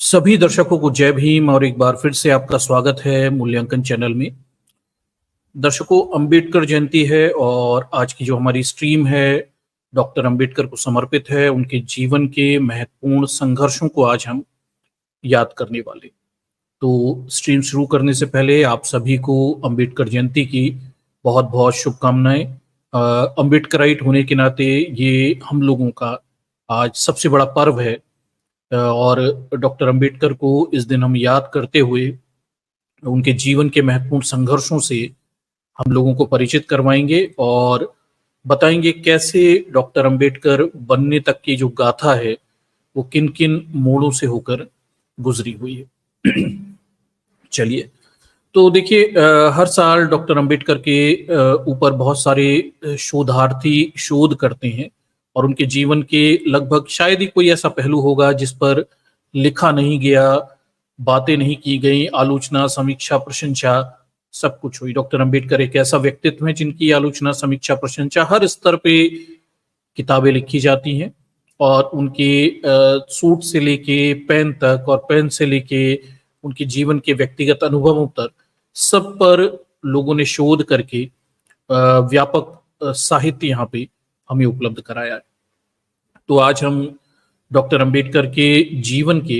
सभी दर्शकों को जय भीम और एक बार फिर से आपका स्वागत है मूल्यांकन चैनल में। दर्शकों, अंबेडकर जयंती है और आज की जो हमारी स्ट्रीम है डॉक्टर अंबेडकर को समर्पित है। उनके जीवन के महत्वपूर्ण संघर्षों को आज हम याद करने वाले। तो स्ट्रीम शुरू करने से पहले आप सभी को अंबेडकर जयंती की बहुत बहुत शुभकामनाएं। अंबेडकराइट होने के नाते ये हम लोगों का आज सबसे बड़ा पर्व है। और डॉक्टर अंबेडकर को इस दिन हम याद करते हुए उनके जीवन के महत्वपूर्ण संघर्षों से हम लोगों को परिचित करवाएंगे और बताएंगे कैसे डॉक्टर अंबेडकर बनने तक की जो गाथा है वो किन किन मोड़ों से होकर गुजरी हुई है। चलिए, तो देखिए, हर साल डॉक्टर अंबेडकर के ऊपर बहुत सारे शोधार्थी शोध करते हैं और उनके जीवन के लगभग शायद ही कोई ऐसा पहलू होगा जिस पर लिखा नहीं गया, बातें नहीं की गई, आलोचना, समीक्षा, प्रशंसा सब कुछ हुई। डॉक्टर अंबेडकर एक ऐसा व्यक्तित्व है जिनकी आलोचना, समीक्षा, प्रशंसा हर स्तर पे किताबें लिखी जाती हैं और उनके सूट से लेके पेन तक और पेन से लेके उनके जीवन के व्यक्तिगत अनुभवों तक सब पर लोगों ने शोध करके व्यापक साहित्य यहाँ पे हमें उपलब्ध कराया है। तो आज हम डॉक्टर अंबेडकर के जीवन के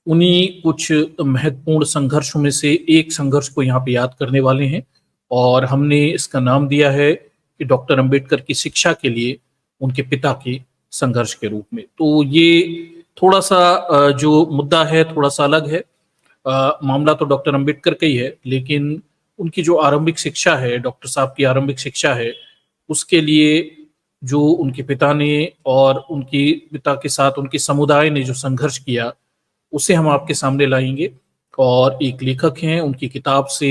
उन्हीं कुछ महत्वपूर्ण संघर्षों में से एक संघर्ष को यहाँ पे याद करने वाले हैं और हमने इसका नाम दिया है कि डॉक्टर अंबेडकर की शिक्षा के लिए उनके पिता के संघर्ष के रूप में। तो ये थोड़ा सा जो मुद्दा है थोड़ा सा अलग है। मामला तो डॉक्टर अंबेडकर का ही है, लेकिन उनकी जो आरंभिक शिक्षा है, डॉक्टर साहब की आरंभिक शिक्षा है, उसके लिए जो उनके पिता ने और उनके पिता के साथ उनके समुदाय ने जो संघर्ष किया उसे हम आपके सामने लाएंगे और एक लेखक हैं, उनकी किताब से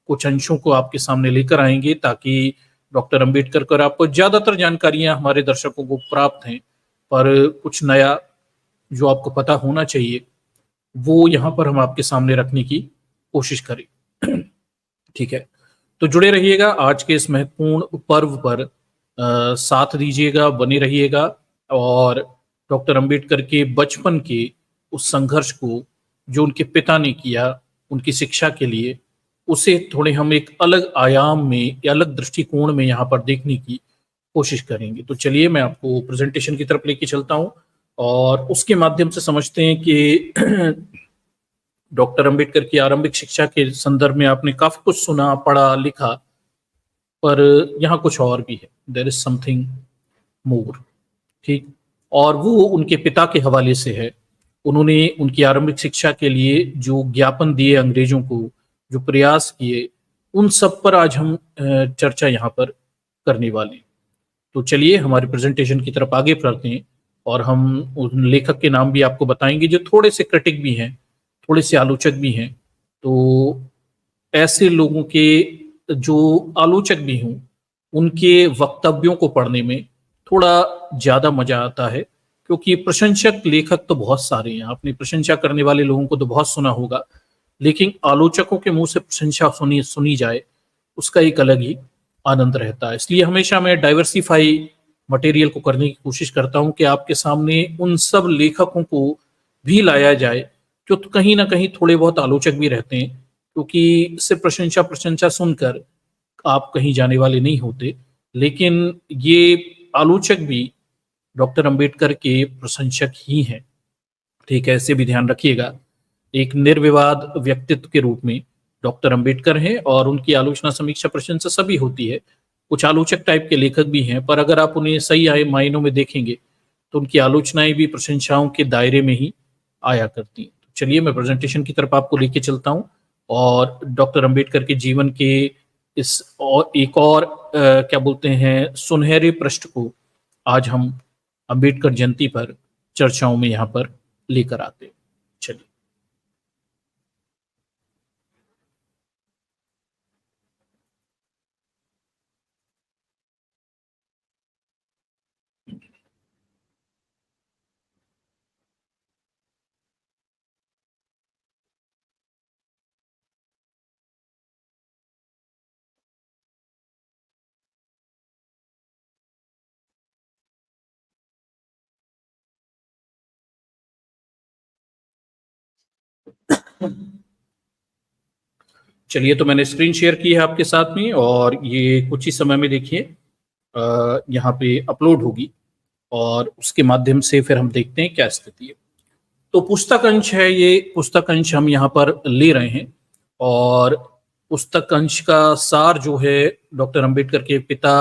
कुछ अंशों को आपके सामने लेकर आएंगे ताकि डॉक्टर अंबेडकर पर आपको ज्यादातर जानकारियां हमारे दर्शकों को प्राप्त हैं, पर कुछ नया जो आपको पता होना चाहिए वो यहाँ पर हम आपके सामने रखने की कोशिश करें। ठीक है, तो जुड़े रहिएगा आज के इस महत्वपूर्ण पर्व पर, साथ दीजिएगा, बने रहिएगा और डॉक्टर अंबेडकर के बचपन के उस संघर्ष को जो उनके पिता ने किया उनकी शिक्षा के लिए, उसे थोड़े हम एक अलग आयाम में या अलग दृष्टिकोण में यहाँ पर देखने की कोशिश करेंगे। तो चलिए, मैं आपको प्रेजेंटेशन की तरफ लेके चलता हूँ और उसके माध्यम से समझते हैं कि डॉक्टर अंबेडकर की आरंभिक शिक्षा के संदर्भ में आपने काफी कुछ सुना, पढ़ा, लिखा, पर यहाँ कुछ और भी है। There is something more. ठीक, और वो उनके पिता के हवाले से है। उन्होंने उनकी आरंभिक शिक्षा के लिए जो ज्ञापन दिए अंग्रेजों को, जो प्रयास किए, उन सब पर आज हम चर्चा यहाँ पर करने वाले हैं। तो चलिए हमारे प्रेजेंटेशन की तरफ आगे बढ़ते हैं और हम उन लेखक के नाम भी आपको बताएंगे जो थोड़े से क्रिटिक भी हैं, थोड़े से आलोचक भी हैं। तो ऐसे लोगों के जो आलोचक भी हों उनके वक्तव्यों को पढ़ने में थोड़ा ज्यादा मजा आता है, क्योंकि प्रशंसक लेखक तो बहुत सारे हैं, आपने प्रशंसा करने वाले लोगों को तो बहुत सुना होगा, लेकिन आलोचकों के मुंह से प्रशंसा सुनी सुनी जाए उसका एक अलग ही आनंद रहता है। इसलिए हमेशा मैं डाइवर्सिफाई मटेरियल को करने की कोशिश करता हूं कि आपके सामने उन सब लेखकों को भी लाया जाए जो तो कहीं ना कहीं थोड़े बहुत आलोचक भी रहते हैं, क्योंकि सिर्फ प्रशंसा प्रशंसा सुनकर आप कहीं जाने वाले नहीं होते। लेकिन ये आलोचक भी डॉक्टर अंबेडकर के प्रशंसक ही हैं। ठीक है, ऐसे भी ध्यान रखिएगा। एक निर्विवाद व्यक्तित्व के रूप में डॉक्टर अंबेडकर हैं और उनकी आलोचना, समीक्षा, प्रशंसा सभी होती है। कुछ आलोचक टाइप के लेखक भी हैं, पर अगर आप उन्हें सही आए मायनों में देखेंगे तो उनकी आलोचनाएं भी प्रशंसाओं के दायरे में ही आया करती हैं। तो चलिए मैं प्रेजेंटेशन की तरफ आपको लेके चलता हूं और डॉक्टर अंबेडकर के जीवन के इस और एक और क्या बोलते हैं सुनहरे पृष्ठ को आज हम अंबेडकर जयंती पर चर्चाओं में यहाँ पर लेकर आते हैं। चलिए। चलिए, तो मैंने स्क्रीन शेयर की है आपके साथ में, और ये कुछ ही समय में देखिए यहाँ पे अपलोड होगी, और उसके माध्यम से फिर हम देखते हैं क्या स्थिति है। तो पुस्तक अंश है, ये पुस्तक अंश हम यहाँ पर ले रहे हैं, और पुस्तक अंश का सार जो है, डॉक्टर अंबेडकर के पिता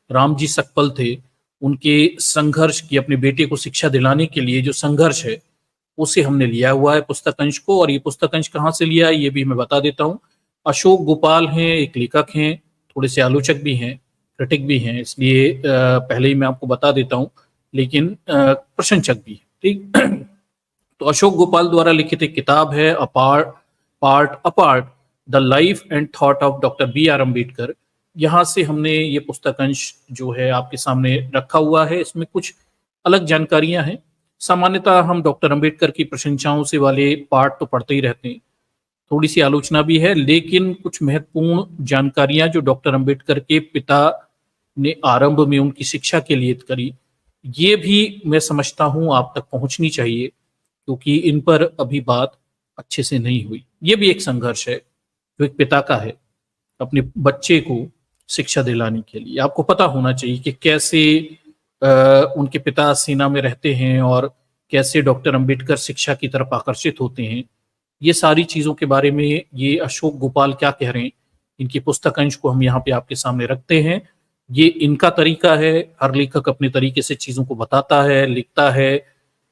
रामजी सकपल थे, उनके संघर्ष की, अपने बेटे को शिक्षा दिलाने के लिए जो संघर्ष है, उसे हमने लिया हुआ है पुस्तक अंश को। और ये पुस्तक अंश कहाँ से लिया है ये भी मैं बता देता हूँ। अशोक गोपाल हैं, एक लेखक हैं, थोड़े से आलोचक भी हैं, क्रिटिक भी हैं, इसलिए पहले ही मैं आपको बता देता हूँ, लेकिन प्रशंसक भी है, ठीक। तो अशोक गोपाल द्वारा लिखित एक किताब है, apart the life and thought of doctor B R Ambedkar. यहाँ से हमने ये पुस्तक अंश जो है आपके सामने रखा हुआ है। इसमें कुछ अलग जानकारियां हैं। सामान्यतः हम डॉक्टर अम्बेडकर की प्रशंसाओं से वाले पार्ट तो पढ़ते ही रहते हैं, थोड़ी सी आलोचना भी है, लेकिन कुछ महत्वपूर्ण जानकारियां जो डॉक्टर अम्बेडकर के पिता ने आरंभ में उनकी शिक्षा के लिए करी, ये भी मैं समझता हूं आप तक पहुंचनी चाहिए, क्योंकि इन पर अभी बात अच्छे से नहीं हुई। ये भी एक संघर्ष है जो एक पिता का है अपने बच्चे को शिक्षा दिलाने के लिए। आपको पता होना चाहिए कि कैसे उनके पिता सेना में रहते हैं और कैसे डॉक्टर अंबेडकर शिक्षा की तरफ आकर्षित होते हैं। ये सारी चीजों के बारे में ये अशोक गोपाल क्या कह रहे हैं, इनकी पुस्तक अंश को हम यहाँ पे आपके सामने रखते हैं। ये इनका तरीका है, हर लेखक अपने तरीके से चीजों को बताता है, लिखता है।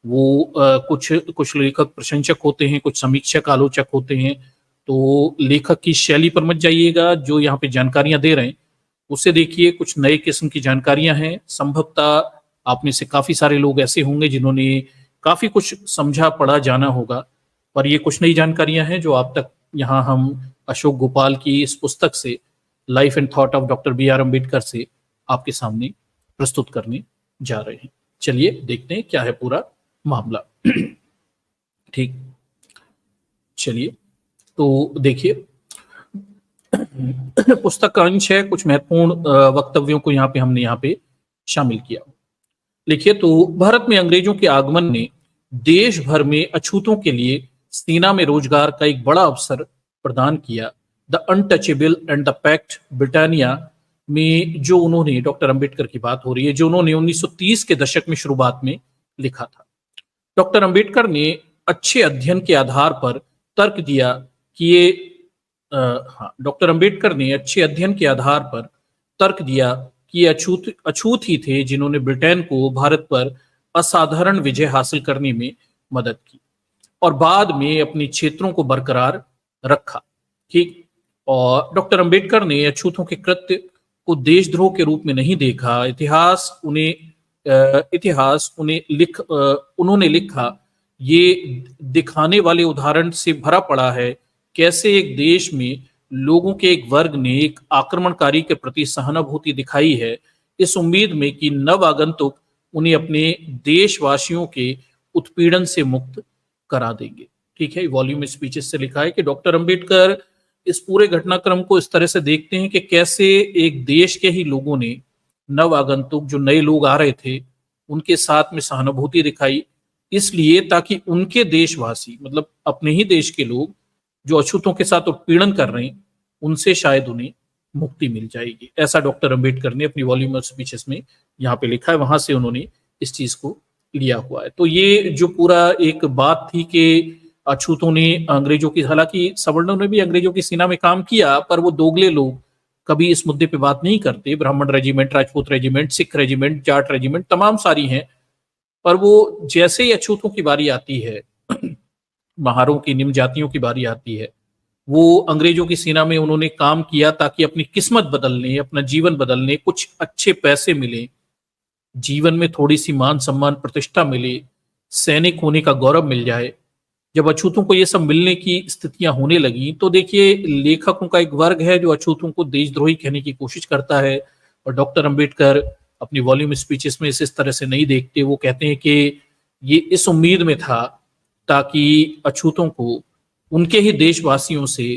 वो कुछ लेखक प्रशंसक होते हैं, कुछ समीक्षक आलोचक होते हैं। तो लेखक की शैली पर मत जाइएगा, जो यहाँ पे जानकारियां दे रहे हैं उसे देखिए। कुछ नए किस्म की जानकारियां हैं, संभवतः आप में से काफी सारे लोग ऐसे होंगे जिन्होंने काफी कुछ समझा पढ़ा जाना होगा, पर ये कुछ नई जानकारियां हैं जो आप तक यहाँ हम अशोक गोपाल की इस पुस्तक से, life and thought of doctor B R Ambedkar से आपके सामने प्रस्तुत करने जा रहे हैं। चलिए देखते हैं क्या है पूरा मामला। ठीक, चलिए तो देखिए, पुस्तक का अंश है, कुछ महत्वपूर्ण वक्तव्यों को हमने यहाँ पे शामिल किया। लिखिए, तो भारत में अंग्रेजों के आगमन ने देश भर में अछूतों के लिए सेना में रोजगार का एक बड़ा अवसर प्रदान किया। The untouchable and the pact Britannia में जो उन्होंने, डॉक्टर अंबेडकर की बात हो रही है, जो उन्होंने 1930 के दशक में शुरुआत में लिखा था। डॉक्टर अंबेडकर ने अच्छे अध्ययन के आधार पर तर्क दिया कि ये डॉक्टर अंबेडकर ने अच्छे अध्ययन के आधार पर तर्क दिया कि ये अछूत ही थे जिन्होंने ब्रिटेन को भारत पर असाधारण विजय हासिल करने में मदद की और बाद में अपने क्षेत्रों को बरकरार रखा। ठीक, और डॉक्टर अंबेडकर ने अछूतों के कृत्य को देशद्रोह के रूप में नहीं देखा। उन्होंने लिखा, ये दिखाने वाले उदाहरण से भरा पड़ा है कैसे एक देश में लोगों के एक वर्ग ने एक आक्रमणकारी के प्रति सहानुभूति दिखाई है, इस उम्मीद में कि नव आगंतुक उन्हें अपने देशवासियों के उत्पीड़न से मुक्त करा देंगे। ठीक है, वॉल्यूम स्पीचेस से लिखा है कि डॉक्टर अंबेडकर इस पूरे घटनाक्रम को इस तरह से देखते हैं कि कैसे एक देश के ही लोगों ने, नव आगंतुक जो नए लोग आ रहे थे, उनके साथ में सहानुभूति दिखाई, इसलिए ताकि उनके देशवासी, मतलब अपने ही देश के लोग जो अछूतों के साथ उत्पीड़न कर रहे हैं, उनसे शायद उन्हें मुक्ति मिल जाएगी। ऐसा डॉक्टर अंबेडकर ने अपनी वॉल्यूम स्पीचेस में यहाँ पे लिखा है, वहां से उन्होंने इस चीज को लिया हुआ है। तो ये जो पूरा एक बात थी कि अछूतों ने अंग्रेजों की, हालांकि सवर्णों ने भी अंग्रेजों की सेना में काम किया, पर वो दोगले लोग कभी इस मुद्दे पे बात नहीं करते। ब्राह्मण regiment, Rajput regiment, Sikh regiment, Jat regiment, तमाम सारी हैं, पर वो जैसे ही अछूतों की बारी आती है, महारों की, निम्न जातियों की बारी आती है, वो अंग्रेजों की सेना में उन्होंने काम किया ताकि अपनी किस्मत बदलने, अपना जीवन बदलने, कुछ अच्छे पैसे मिले, जीवन में थोड़ी सी मान सम्मान प्रतिष्ठा मिले, सैनिक होने का गौरव मिल जाए। जब अछूतों को ये सब मिलने की स्थितियां होने लगी, तो देखिए, लेखकों का एक वर्ग है जो अछूतों को देशद्रोही कहने की कोशिश करता है, और डॉक्टर अंबेडकर अपनी वॉल्यूम स्पीचेस में इस तरह से नहीं देखते। वो कहते हैं कि ये इस उम्मीद में था ताकि अछूतों को उनके ही देशवासियों से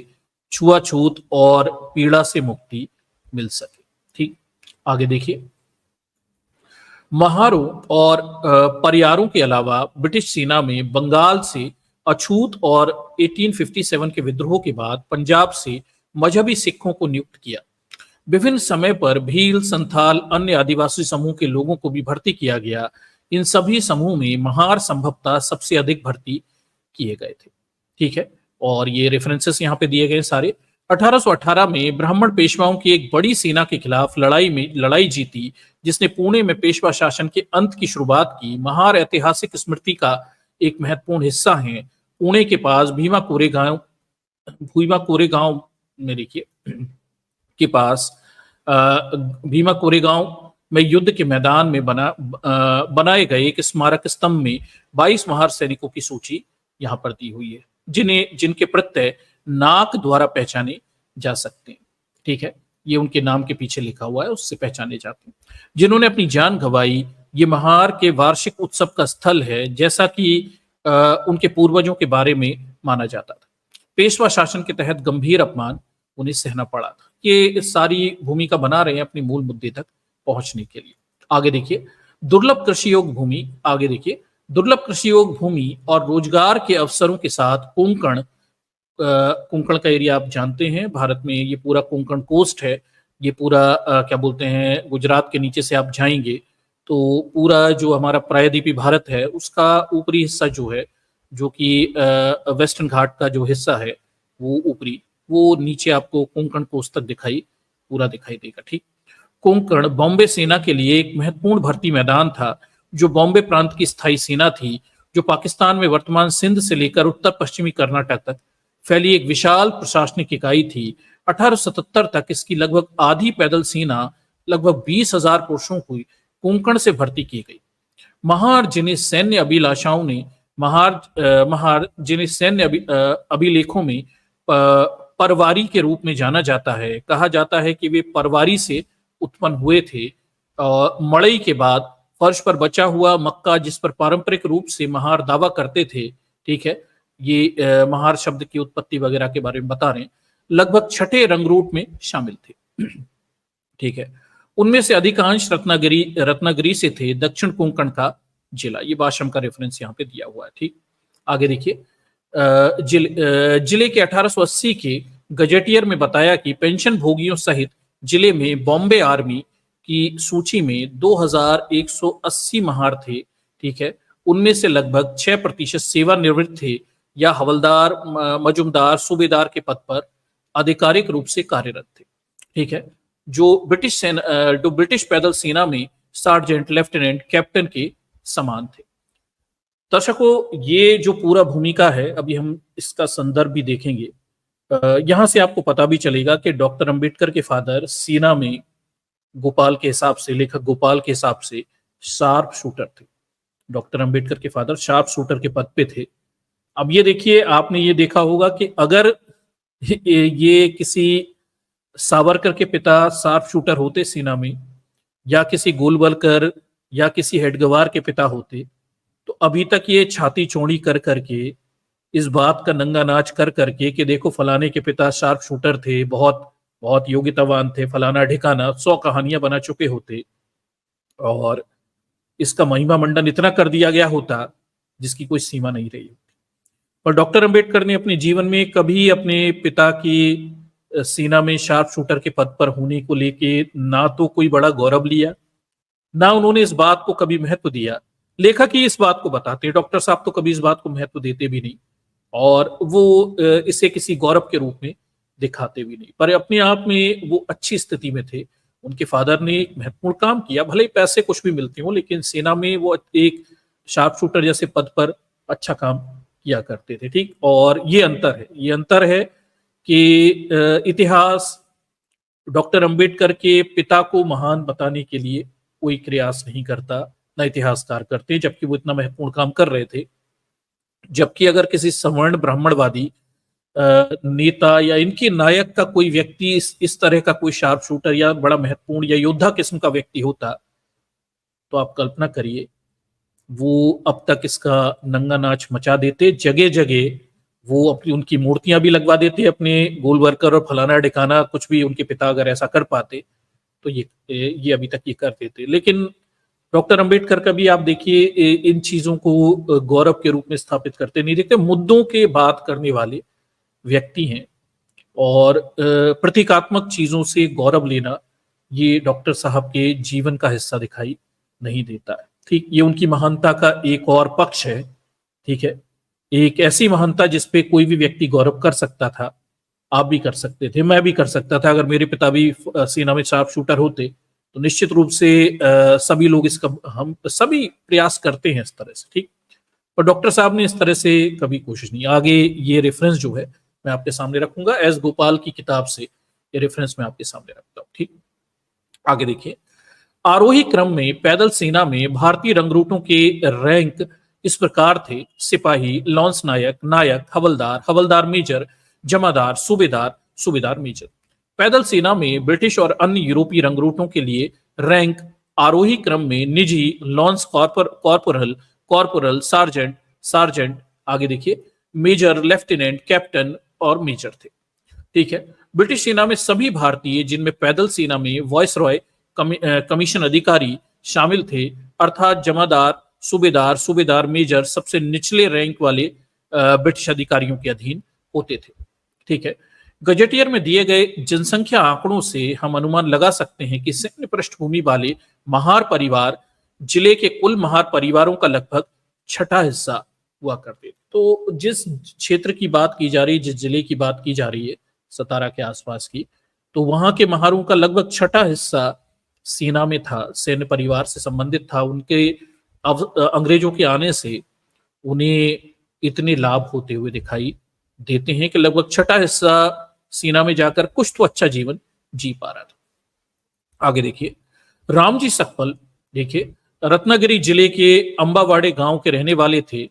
छुआछूत और पीड़ा से मुक्ति मिल सके। ठीक, आगे देखिए, महारों और परियारों के अलावा ब्रिटिश सेना में बंगाल से अछूत और 1857 के विद्रोह के बाद पंजाब से मजहबी सिखों को नियुक्त किया। विभिन्न समय पर भील, संथाल, अन्य आदिवासी समूह के लोगों को भी भर्ती किया गया। इन सभी समूह में महार संभवतः सबसे अधिक भर्ती किए गए थे। ठीक है, और ये रेफरेंसेस यहाँ पे दिए गए सारे। 1818 में ब्राह्मण पेशवाओं की एक बड़ी सेना के खिलाफ लड़ाई जीती, जिसने पुणे में पेशवा शासन के अंत की शुरुआत की। महार ऐतिहासिक स्मृति का एक महत्वपूर्ण हिस्सा है। पुणे के पास भीमा कोरेगांव में देखिए के पास भीमा कोरेगांव में युद्ध के मैदान में बनाए गए एक स्मारक स्तंभ में 22 महार सैनिकों की सूची यहाँ पर दी हुई है, जिनके प्रत्यय नाक द्वारा पहचाने जा सकते हैं। ठीक है, ये उनके नाम के पीछे लिखा हुआ है, उससे पहचाने जाते हैं, जिन्होंने अपनी जान गंवाई। ये महार के वार्षिक उत्सव का स्थल है, जैसा कि उनके पूर्वजों के बारे में माना जाता था। पेशवा शासन के तहत गंभीर अपमान उन्हें सहना पड़ा था। ये सारी भूमिका बना रहे हैं अपनी मूल मुद्दे तक पहुंचने के लिए। आगे देखिए, दुर्लभ कृषि योग भूमि। आगे देखिए, दुर्लभ कृषि योग भूमि और रोजगार के अवसरों के साथ कोंकण का एरिया आप जानते हैं, भारत में ये पूरा कोंकण कोस्ट है। ये पूरा क्या बोलते हैं, गुजरात के नीचे से आप जाएंगे तो पूरा जो हमारा प्रायद्वीपीय भारत है उसका ऊपरी हिस्सा जो है, जो कि वेस्टर्न घाट का जो हिस्सा है वो ऊपरी, वो नीचे आपको कोंकण कोस्ट तक पूरा दिखाई देगा। ठीक, कोंकण बॉम्बे सेना के लिए एक महत्वपूर्ण भर्ती मैदान था, जो बॉम्बे प्रांत की स्थायी सेना थी, जो पाकिस्तान में वर्तमान सिंध से लेकर उत्तर पश्चिमी कर्नाटक तक फैली एक विशाल प्रशासनिक इकाई थी। 1877 तक इसकी लगभग आधी पैदल सेना, लगभग 20,000 पुरुषों को कोंकण से भर्ती की गई। महार जिन्हें सैन्य अभिलेखों में परवारी के रूप में जाना जाता है। कहा जाता है कि वे परवारी से उत्पन्न हुए थे। मड़ई के बाद फर्श पर बचा हुआ मक्का, जिस पर पारंपरिक रूप से महार दावा करते थे। ठीक है, ये महार शब्द की उत्पत्ति वगैरह के बारे में बता रहे हैं। लगभग छठे रंगरूट में शामिल थे। ठीक है, उनमें से अधिकांश रत्नागिरी से थे, दक्षिण कोंकण का जिला। ये भाषम का रेफरेंस यहाँ पे दिया हुआ है। ठीक, आगे देखिए, जिले के 1880 के गजेटियर में बताया कि पेंशन भोगियों सहित जिले में बॉम्बे आर्मी की सूची में 2180 महार थे। ठीक है, उनमें से लगभग 6% सेवानिवृत्त थे या हवलदार, मजुमदार, सूबेदार के पद पर आधिकारिक रूप से कार्यरत थे। ठीक है, जो ब्रिटिश पैदल सेना में सार्जेंट, लेफ्टिनेंट, कैप्टन के समान थे। दर्शकों, ये जो पूरा भूमिका है, अभी हम इसका संदर्भ भी देखेंगे। यहां से आपको पता भी चलेगा कि डॉक्टर अंबेडकर के फादर सेना में लेखक गोपाल के हिसाब से शार्प शूटर थे। डॉक्टर अंबेडकर के फादर शार्प शूटर के पद पे थे। अब ये देखिए, आपने ये देखा होगा कि अगर ये किसी सावरकर के पिता शार्प शूटर होते सेना में, या किसी गोलवलकर या किसी हेडगवार के पिता होते, तो अभी तक ये छाती चौड़ी कर करके, इस बात का नंगा नाच कर करके कि देखो फलाने के पिता शार्प शूटर थे, बहुत बहुत योग्यतावान थे, फलाना ढिकाना, 100 कहानियां बना चुके होते और इसका महिमा मंडन इतना कर दिया गया होता जिसकी कोई सीमा नहीं रही होती। पर डॉक्टर अंबेडकर ने अपने जीवन में कभी अपने पिता की सेना में शार्प शूटर के पद पर होने को लेके ना तो कोई बड़ा गौरव लिया, ना उन्होंने इस बात को कभी महत्व दिया। लेखक ही इस बात को बताते हैं, डॉक्टर साहब तो कभी इस बात को महत्व देते भी नहीं और वो इसे किसी गौरव के रूप में दिखाते भी नहीं, पर अपने आप में वो अच्छी स्थिति में थे। उनके फादर ने एक महत्वपूर्ण काम किया, भले ही पैसे कुछ भी मिलते हो, लेकिन सेना में वो एक शार्प शूटर जैसे पद पर अच्छा काम किया करते थे। ठीक, और ये अंतर है कि इतिहास डॉक्टर अंबेडकर के पिता को महान बताने के लिए कोई प्रयास नहीं करता, न इतिहासकार करते, जबकि वो इतना महत्वपूर्ण काम कर रहे थे। जबकि अगर किसी सवर्ण ब्राह्मणवादी नेता या इनके नायक का कोई व्यक्ति इस तरह का कोई शार्प शूटर या बड़ा महत्वपूर्ण या योद्धा किस्म का व्यक्ति होता, तो आप कल्पना करिए वो अब तक इसका नंगा नाच मचा देते। जगह जगह वो अपनी उनकी मूर्तियां भी लगवा देते अपने गोलवर्कर और फलाना ढिकाना, कुछ भी उनके पिता अगर ऐसा कर पाते तो ये अभी तक ये कर देते। लेकिन डॉक्टर अंबेडकर का भी आप देखिए इन चीजों को गौरव के रूप में स्थापित करते नहीं देखते, मुद्दों के बात करने वाले व्यक्ति हैं। और प्रतीकात्मक चीजों से गौरव लेना ये डॉक्टर साहब के जीवन का हिस्सा दिखाई नहीं देता है। ठीक, ये उनकी महानता का एक और पक्ष है। ठीक है, एक ऐसी महानता जिसपे कोई भी व्यक्ति गौरव कर सकता था। आप भी कर सकते थे, मैं भी कर सकता था। अगर मेरे पिता भी सेना में शार्प शूटर होते तो निश्चित रूप से सभी लोग इसका, हम सभी प्रयास करते हैं इस तरह से। ठीक, पर डॉक्टर साहब ने इस तरह से कभी कोशिश नहीं। आगे ये रेफरेंस जो है मैं आपके सामने रखूंगा, एस गोपाल की किताब से ये रेफरेंस मैं आपके सामने रखता हूं। ठीक, आगे देखिए। आरोही क्रम में पैदल सेना में भारतीय रंगरूटों के रैंक इस प्रकार थे: सिपाही, लॉन्स नायक, नायक, हवलदार, हवलदार मेजर, जमादार, सूबेदार, सूबेदार मेजर। पैदल सेना में ब्रिटिश और अन्य यूरोपीय रंगरूटों के लिए रैंक आरोही क्रम में निजी, lance, corporal, corporal, sergeant, sergeant, आगे देखिए, मेजर, लेफ्टिनेंट, कैप्टन और मेजर थे। ठीक है, ब्रिटिश सेना में सभी भारतीय जिनमें पैदल सेना में वॉइसरॉय, कमीशन अधिकारी शामिल थे, अर्थात जमादार, सूबेदार, सूबेदार मेजर सबसे निचले रैंक वाले ब्रिटिश अधिकारियों के अधीन होते थे। ठीक है, गजेटियर में दिए गए जनसंख्या आंकड़ों से हम अनुमान लगा सकते हैं कि सैन्य पृष्ठभूमि वाले महार परिवार जिले के कुल महार परिवारों का लगभग छठा हिस्सा हुआ करते। तो जिस क्षेत्र की बात की जा रही है, जिस जिले की बात की जा रही है, सतारा के आसपास की, तो वहां के महारों का लगभग छठा हिस्सा सेना में था, सैन्य परिवार से संबंधित था। उनके अंग्रेजों के आने से उन्हें इतने लाभ होते हुए दिखाई देते हैं कि लगभग छठा हिस्सा सेना में जाकर कुछ तो अच्छा जीवन जी पा रहा था। आगे देखिए, रामजी सकपल देखिए रत्नागिरी जिले के अंबावाड़े गांव के रहने वाले थे।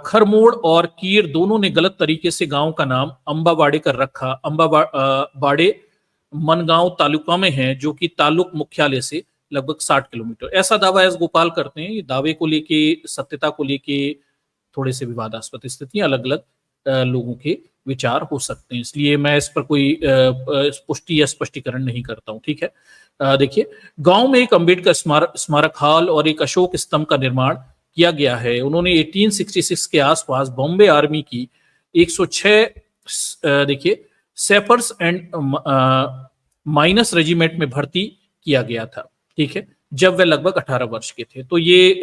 खरमोड़ और कीर दोनों ने गलत तरीके से गांव का नाम अंबावाड़े कर रखा। अंबावाड़े मनगांव तालुका में है, जो कि तालुक मुख्यालय से लगभग 60 किलोमीटर। ऐसा दावा एस गोपाल करते हैं। ये दावे को लेके, सत्यता को लेके थोड़े से विवादास्पद स्थितियां, अलग अलग लोगों के विचार हो सकते हैं, इसलिए मैं इस पर कोई पुष्टि या स्पष्टीकरण नहीं करता हूं। ठीक है, देखिए, गांव में एक अंबेडकर स्मारक हॉल और एक अशोक स्तंभ का निर्माण किया गया है। उन्होंने 1866 के आसपास बॉम्बे आर्मी की 106 देखिए सेपर्स एंड माइनस रेजिमेंट में भर्ती किया गया था। ठीक है, जब वे लगभग 18 वर्ष के थे। तो ये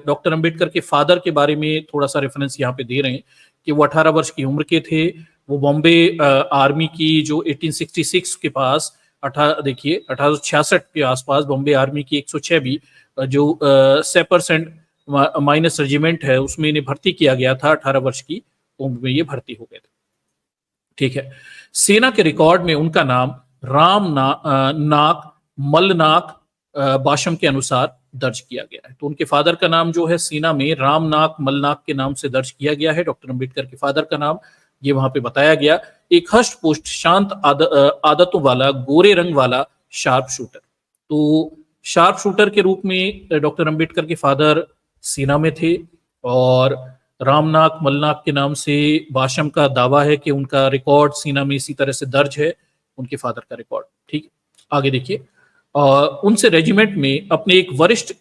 डॉक्टर अंबेडकर के फादर के बारे में थोड़ा सा रेफरेंस यहाँ पे दे रहे हैं कि वो 18 वर्ष की उम्र के थे। वो बॉम्बे आर्मी की जो 1866 के पास देखिए 1866 के आसपास बॉम्बे आर्मी की 106 भी जो सेपर्स एंड माइनस रेजिमेंट है, उसमें इन्हें भर्ती किया गया था। 18 वर्ष की उम्र में ये भर्ती हो गए थे। ठीक है, सेना के रिकॉर्ड में उनका नाम नाक मलनाक बाशम के अनुसार दर्ज किया गया है। तो उनके फादर का नाम जो है सेना में रामनाक मलनाक के नाम से दर्ज किया गया है। डॉक्टर अंबेडकर के फादर का नाम ये वहां पे बताया गया, एक हष्ट पुष्ट शांत आदतों वाला गोरे रंग वाला शार्प शूटर। तो शार्प शूटर के रूप में डॉक्टर अंबेडकर के फादर सेना में थे और रामनाक मलनाक के नाम से बाशम का दावा है कि उनका रिकॉर्ड सेना में इसी तरह से दर्ज है, उनके फादर का रिकॉर्ड। ठीक, आगे देखिए, उनसे रेजिमेंट में अपने एक वरिष्ठ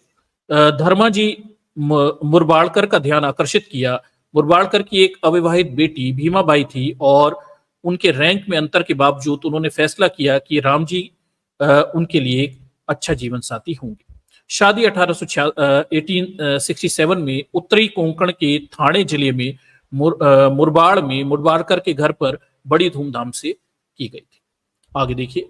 धर्माजी मुरबाड़कर का ध्यान आकर्षित किया। मुरबाड़कर की एक अविवाहित बेटी भीमाबाई थी और उनके रैंक में अंतर के बावजूद उन्होंने फैसला किया कि रामजी उनके लिए एक अच्छा जीवन साथी होंगे। शादी 1867 में उत्तरी कोंकण के थाने जिले में मुरबाड़ में मुरबाड़कर के घर पर बड़ी धूमधाम से की गई थी। आगे देखिए,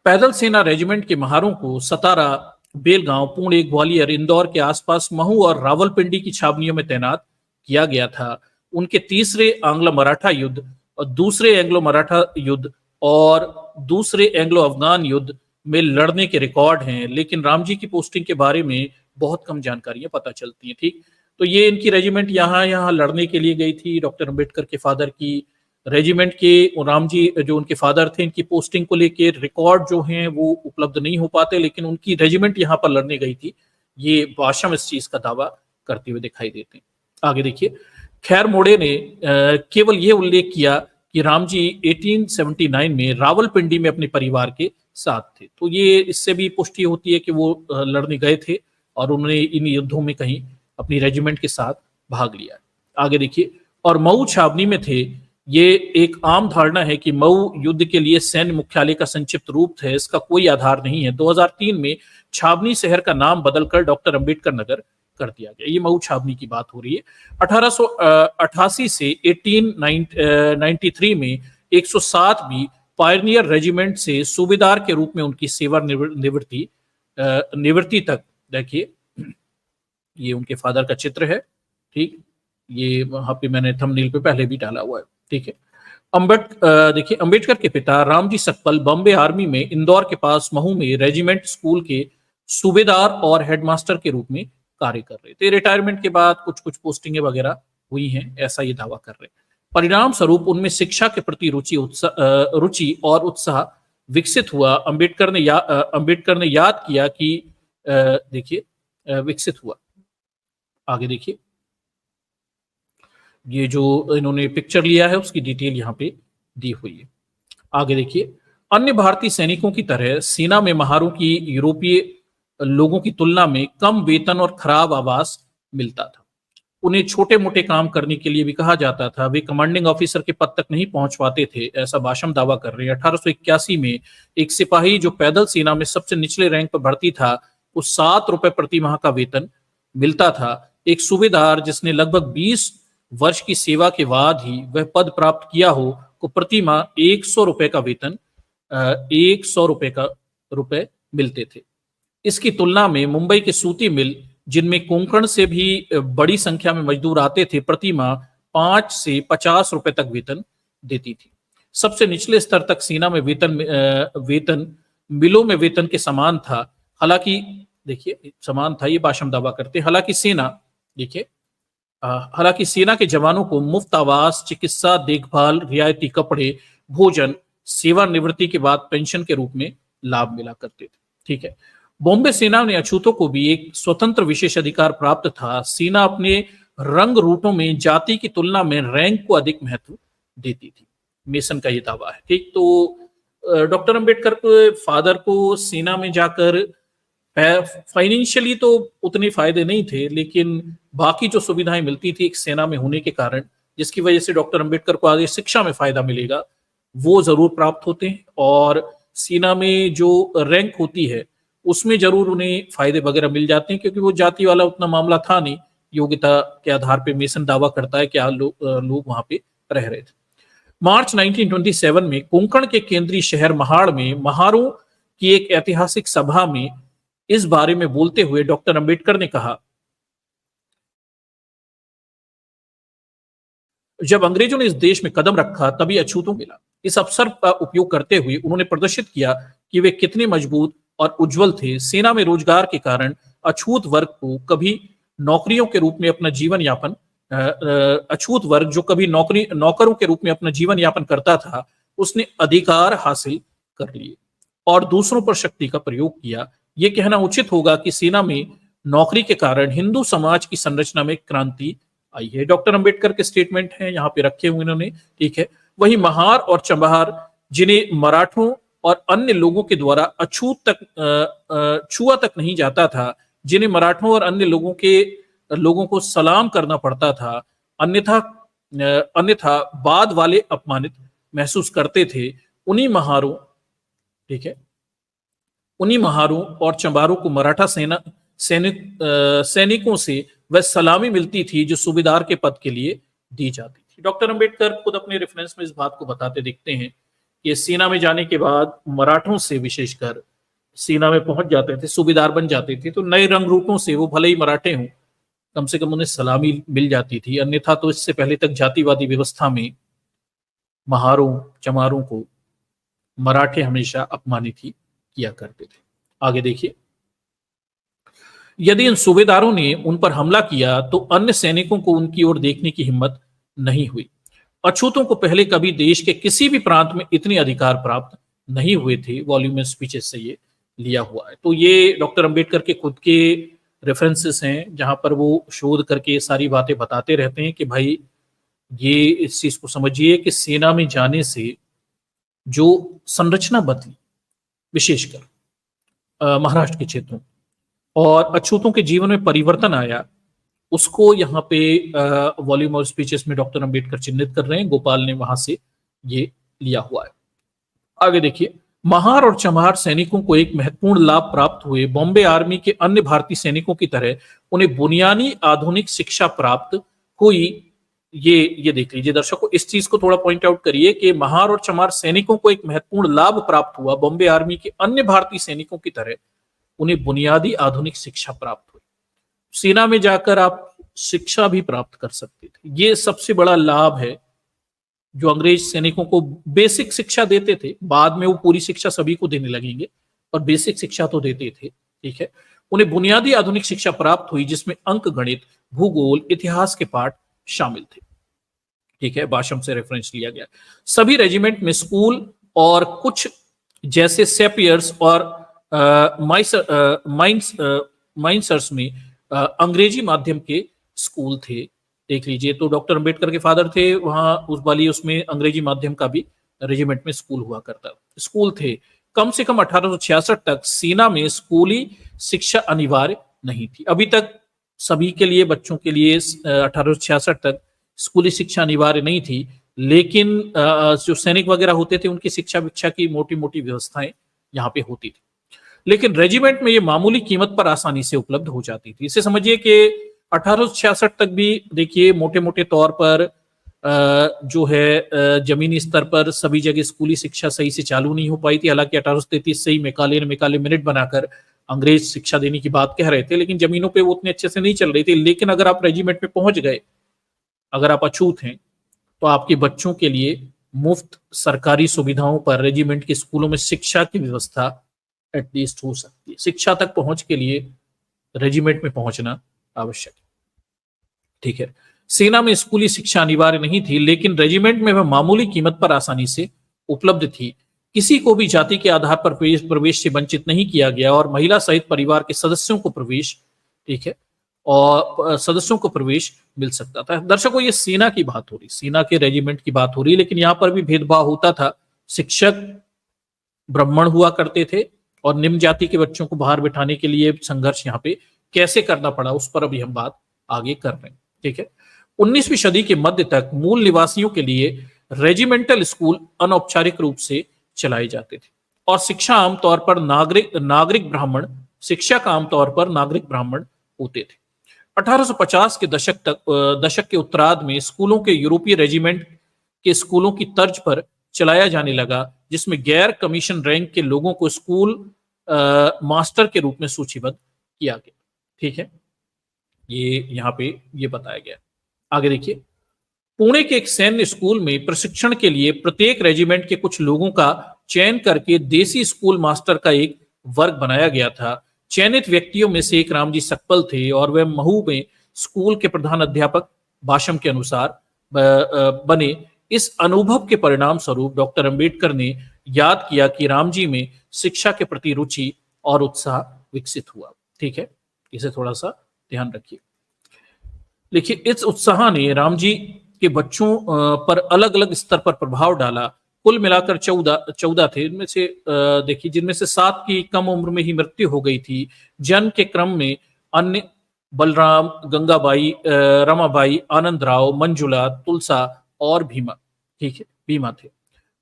पैदल सेना रेजिमेंट के महारों को सतारा, बेलगांव, पुणे, ग्वालियर, इंदौर के आसपास महू और रावलपिंडी की छावनियों में तैनात किया गया था। उनके तीसरे आंग्लो मराठा युद्ध और दूसरे एंग्लो मराठा युद्ध और दूसरे एंग्लो अफगान युद्ध में लड़ने के रिकॉर्ड हैं, लेकिन रामजी की पोस्टिंग के बारे में बहुत कम जानकारियां पता चलती हैं। ठीक, तो ये इनकी रेजिमेंट यहाँ लड़ने के लिए गई थी। डॉक्टर अंबेडकर के फादर की रेजिमेंट के रामजी जो उनके फादर थे, इनकी पोस्टिंग को लेके रिकॉर्ड जो हैं वो उपलब्ध नहीं हो पाते, लेकिन उनकी रेजिमेंट यहाँ पर लड़ने गई थी, ये बाशम इस चीज का दावा करते हुए दिखाई देते हैं। आगे देखिए, खैर मोड़े ने केवल ये उल्लेख किया कि रामजी 1879 में रावलपिंडी में अपने परिवार के साथ थे। तो ये इससे भी पुष्टि होती है कि वो लड़ने गए थे और उन्होंने इन युद्धों में कहीं अपनी रेजिमेंट के साथ भाग लिया। आगे देखिए, और मऊ छावनी में थे। ये एक आम धारणा है कि मऊ युद्ध के लिए सैन्य मुख्यालय का संक्षिप्त रूप है, इसका कोई आधार नहीं है। 2003 में छावनी शहर का नाम बदलकर डॉक्टर अंबेडकर नगर कर दिया गया। ये मऊ छावनी की बात हो रही है। 1888 से 1893 में 107 भी पायनियर रेजिमेंट से सूबेदार के रूप में उनकी सेवा निवृत्ति तक। देखिए, ये उनके फादर का चित्र है, ठीक। ये वहां पे मैंने थंबनेल पे पहले भी डाला हुआ है, ठीक है। देखिए, अंबेडकर के पिता रामजी सकपल बॉम्बे आर्मी में इंदौर के पास महू में रेजिमेंट स्कूल के सूबेदार और हेडमास्टर के रूप में कार्य कर रहे थे। रिटायरमेंट के बाद कुछ कुछ पोस्टिंगें वगैरह हुई हैं, ऐसा ये दावा कर रहे हैं। परिणाम स्वरूप उनमें शिक्षा के प्रति रुचि और उत्साह विकसित हुआ। अंबेडकर ने याद किया कि देखिए विकसित हुआ। आगे देखिए, ये जो इन्होंने पिक्चर लिया है उसकी डिटेल यहाँ पे दी हुई है। आगे देखिए, अन्य भारतीय सैनिकों की तरह सेना में महारों की यूरोपीय लोगों की तुलना में कम वेतन और खराब आवास मिलता था। उन्हें छोटे मोटे काम करने के लिए भी कहा जाता था। वे कमांडिंग ऑफिसर के पद तक नहीं पहुंच पाते थे, ऐसा बाशम दावा कर रहे हैं। 1881 में एक सिपाही जो पैदल सेना में सबसे निचले रैंक पर भर्ती था, उस 7 रुपए प्रति माह का वेतन मिलता था। एक सूबेदार जिसने लगभग 20 वर्ष की सेवा के बाद ही वह पद प्राप्त किया हो, को प्रति माह 100 रुपए का वेतन 100 रुपए मिलते थे। इसकी तुलना में मुंबई के सूती मिल, जिनमें कोंकण से भी बड़ी संख्या में मजदूर आते थे, प्रति माह 5 से 50 रुपए तक वेतन देती थी। सबसे निचले स्तर तक सेना में वेतन मिलों में वेतन के समान था। हालांकि देखिए, समान था, ये बाशम दावा करते। हालांकि सेना के जवानों को मुफ्त आवास, चिकित्सा देखभाल, रियायती कपड़े, भोजन, सेवानिवृत्ति के बाद पेंशन के रूप में लाभ मिला करते थे, ठीक है। बॉम्बे सेना ने अछूतों को भी एक स्वतंत्र विशेष अधिकार प्राप्त था। सेना अपने रंग रूटों में जाति की तुलना में रैंक को अधिक महत्व देती थी, मेसन का ये दावा है, ठीक। तो डॉक्टर अंबेडकर के फादर को सेना में जाकर फाइनेंशियली तो उतने फायदे नहीं थे, लेकिन बाकी जो सुविधाएं मिलती थी एक सेना में होने के कारण, जिसकी वजह से डॉक्टर अंबेडकर को आगे शिक्षा में फायदा मिलेगा, वो जरूर प्राप्त होते हैं। और सेना में जो रैंक होती है उसमें जरूर उन्हें फायदे वगैरह मिल जाते हैं, क्योंकि वो जाति वाला उतना मामला था नहीं। योग्यता के आधार पे मेसन दावा करता है कि लोग वहां पे रह रहे थे। मार्च 1927 में कोंकण के केंद्रीय शहर महाड़ में महारों की एक ऐतिहासिक सभा में इस बारे में बोलते हुए डॉक्टर अंबेडकर ने कहा, जब अंग्रेजों ने इस देश में कदम रखा तभी अछूतों मिला। इस अवसर का उपयोग करते हुए उन्होंने प्रदर्शित किया कि वे कितने मजबूत और उज्जवल थे। सेना में रोजगार के कारण अछूत वर्ग को कभी नौकरियों के रूप में अपना जीवन यापन अछूत वर्ग जो कभी नौकरों के रूप में अपना जीवन यापन करता था, उसने अधिकार हासिल कर लिए और दूसरों पर शक्ति का प्रयोग किया। यह कहना उचित होगा कि सेना में नौकरी के कारण हिंदू समाज की संरचना में क्रांति आई है। डॉक्टर अंबेडकर के स्टेटमेंट हैं, यहाँ पे रखे हुए इन्होंने, ठीक है। वही महार और चंबहार, जिन्हें मराठों और अन्य लोगों के द्वारा अछूत तक छुआ तक नहीं जाता था, जिन्हें मराठों और अन्य लोगों को सलाम करना पड़ता था, अन्यथा बाद वाले अपमानित महसूस करते थे, उन्हीं महारों, ठीक है, उन्हीं महारों और चंबारों को मराठा सैनिकों से वह सलामी मिलती थी जो सूबेदार के पद के लिए दी जाती थी। डॉक्टर अंबेडकर खुद अपने रेफरेंस में इस बात को बताते दिखते हैं कि सेना में जाने के बाद मराठों से विशेषकर सेना में पहुंच जाते थे, सूबेदार बन जाते थे, तो नए रंग रूपों से वो भले ही मराठे हों, कम से कम उन्हें सलामी मिल जाती थी। अन्यथा तो इससे पहले तक जातिवादी व्यवस्था में महारों चमारों को मराठे हमेशा अपमानित ही किया करते थे। आगे देखिए, यदि इन सूबेदारों ने उन पर हमला किया तो अन्य सैनिकों को उनकी ओर देखने की हिम्मत नहीं हुई। अछूतों को पहले कभी देश के किसी भी प्रांत में इतने अधिकार प्राप्त नहीं हुए थे। वॉल्यूम में स्पीचेस से ये लिया हुआ है। तो ये डॉक्टर अंबेडकर के खुद के रेफरेंसेस हैं, जहां पर वो शोध करके सारी बातें बताते रहते हैं कि भाई ये इस चीज को समझिए कि सेना में जाने से जो संरचना बदली, विशेषकर महाराष्ट्र के क्षेत्रों, और अछूतों के जीवन में परिवर्तन आया, उसको यहाँ पे वॉल्यूम ऑफ स्पीचेस में डॉक्टर अंबेडकर चिन्हित कर रहे हैं। गोपाल ने वहां से ये लिया हुआ है। आगे देखिए, महार और चमार सैनिकों को एक महत्वपूर्ण लाभ प्राप्त हुए। बॉम्बे आर्मी के अन्य भारतीय सैनिकों की तरह उन्हें बुनियादी आधुनिक शिक्षा प्राप्त हुई। ये देख लीजिए दर्शकों, इस चीज को थोड़ा पॉइंट आउट करिए कि महार और चमार सैनिकों को एक महत्वपूर्ण लाभ प्राप्त हुआ। बॉम्बे आर्मी के अन्य भारतीय सैनिकों की तरह उन्हें बुनियादी आधुनिक शिक्षा प्राप्त हुई। सेना में जाकर आप शिक्षा भी प्राप्त कर सकते थे। ये सबसे बड़ा लाभ है जो अंग्रेज सैनिकों को बेसिक शिक्षा देते थे। बाद में वो पूरी शिक्षा सभी को देने लगेंगे, और बेसिक शिक्षा तो देते थे। ठीक है, उन्हें बुनियादी आधुनिक शिक्षा प्राप्त हुई जिसमें अंक गणित, भूगोल, इतिहास के पाठ शामिल थे। ठीक है, भाषण से रेफरेंस लिया गया। सभी रेजिमेंट में स्कूल और कुछ जैसे सेपियर्स और माइंसर्स में अंग्रेजी माध्यम के स्कूल थे। देख लीजिए, तो डॉक्टर अंबेडकर के फादर थे वहां उस वाली, उसमें अंग्रेजी माध्यम का भी रेजिमेंट में स्कूल हुआ करता, स्कूल थे। कम से कम 1866 तक सेना में स्कूली शिक्षा अनिवार्य नहीं थी। अभी तक सभी के लिए, बच्चों के लिए 1866 तक स्कूली शिक्षा अनिवार्य नहीं थी, लेकिन जो सैनिक वगैरह होते थे उनकी शिक्षा की मोटी मोटी व्यवस्थाएं यहाँ पे होती थी। लेकिन रेजिमेंट में ये मामूली कीमत पर आसानी से उपलब्ध हो जाती थी। इसे समझिए कि 1866 तक भी देखिए मोटे मोटे तौर पर जो है जमीनी स्तर पर सभी जगह स्कूली शिक्षा सही से चालू नहीं हो पाई थी। हालांकि 1833 से ही मैकाले ने मैकाले मिनट बनाकर अंग्रेज शिक्षा देने की बात कह रहे थे, लेकिन जमीनों पे वो उतने अच्छे से नहीं चल रही थी। लेकिन अगर आप रेजिमेंट में पहुंच गए, अगर आप अछूत हैं, तो आपके बच्चों के लिए मुफ्त सरकारी सुविधाओं पर रेजिमेंट के स्कूलों में शिक्षा की व्यवस्था एटलीस्ट हो सकती है। शिक्षा तक पहुंच के लिए रेजिमेंट में पहुंचना आवश्यक है। ठीक है, सेना में स्कूली शिक्षा अनिवार्य नहीं थी, लेकिन रेजिमेंट में वह मामूली कीमत पर आसानी से उपलब्ध थी। किसी को भी जाति के आधार पर प्रवेश से वंचित नहीं किया गया, और महिला सहित परिवार के सदस्यों को प्रवेश, ठीक है, और सदस्यों को प्रवेश मिल सकता था। दर्शकों, ये सेना की बात हो रही, सेना के रेजिमेंट की बात हो रही, लेकिन यहां पर भी भेदभाव होता था। शिक्षक ब्राह्मण हुआ करते थे, और निम्न जाति के बच्चों को बाहर बिठाने के लिए संघर्ष यहाँ पे कैसे करना पड़ा, उस पर अभी हम बात आगे कर रहे हैं। ठीक है, 19वीं सदी के मध्य तक मूल निवासियों के लिए रेजिमेंटल स्कूल अनौपचारिक रूप से चलाए जाते थे, और शिक्षा आमतौर पर नागरिक ब्राह्मण, शिक्षा का आमतौर पर नागरिक ब्राह्मण होते थे। 1850 के दशक के उत्तरार्ध में स्कूलों के यूरोपीय रेजिमेंट के स्कूलों की तर्ज पर चलाया जाने लगा, जिसमें गैर कमीशन रैंक के लोगों को स्कूल मास्टर के रूप में सूचीबद्ध किया गया। ठीक है, ये यहाँ पे ये बताया गया। आगे देखिए, पुणे के एक सैन्य स्कूल में प्रशिक्षण के लिए प्रत्येक रेजिमेंट के कुछ लोगों का चयन करके देसी स्कूल मास्टर का एक वर्ग बनाया गया था। चयनित व्यक्तियों में से एक रामजी सकपल थे, और वह महू में स्कूल के प्रधान अध्यापक भाषण के अनुसार बने। इस अनुभव के परिणाम स्वरूप डॉक्टर अंबेडकर ने याद किया कि रामजी में शिक्षा के प्रति रुचि और उत्साह विकसित हुआ। ठीक है, इसे थोड़ा सा ध्यान रखिए। देखिए, इस उत्साह ने रामजी के बच्चों पर अलग अलग स्तर पर प्रभाव डाला। कुल मिलाकर 14 थे, इनमें से देखिए, जिनमें से 7 की कम उम्र में ही मृत्यु हो गई थी। जन्म के क्रम में अन्य बलराम, गंगाबाई, रमाबाई, आनंदराव, मंजुला, तुलसा और भीमा, ठीक है, भीमा थे।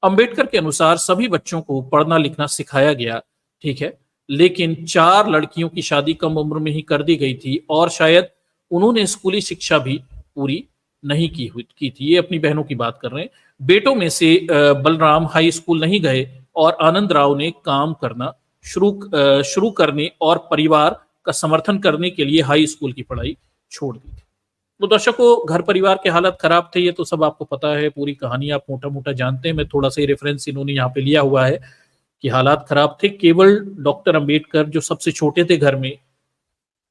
अंबेडकर के अनुसार सभी बच्चों को पढ़ना लिखना सिखाया गया। ठीक है, लेकिन 4 लड़कियों की शादी कम उम्र में ही कर दी गई थी, और शायद उन्होंने स्कूली शिक्षा भी पूरी नहीं की थी। ये अपनी बहनों की बात कर रहे हैं। बेटों में से बलराम हाई स्कूल नहीं गए, और आनंद राव ने काम करना शुरू करने और परिवार का समर्थन करने के लिए हाई स्कूल की पढ़ाई छोड़ दी थी। तो दर्शकों, घर परिवार के हालत खराब थे, ये तो सब आपको पता है, पूरी कहानी आप मोटा मोटा जानते हैं। मैं थोड़ा सा रेफरेंस इन्होंने यहाँ पे लिया हुआ है कि हालात खराब थे। केवल डॉक्टर अंबेडकर जो सबसे छोटे थे घर में,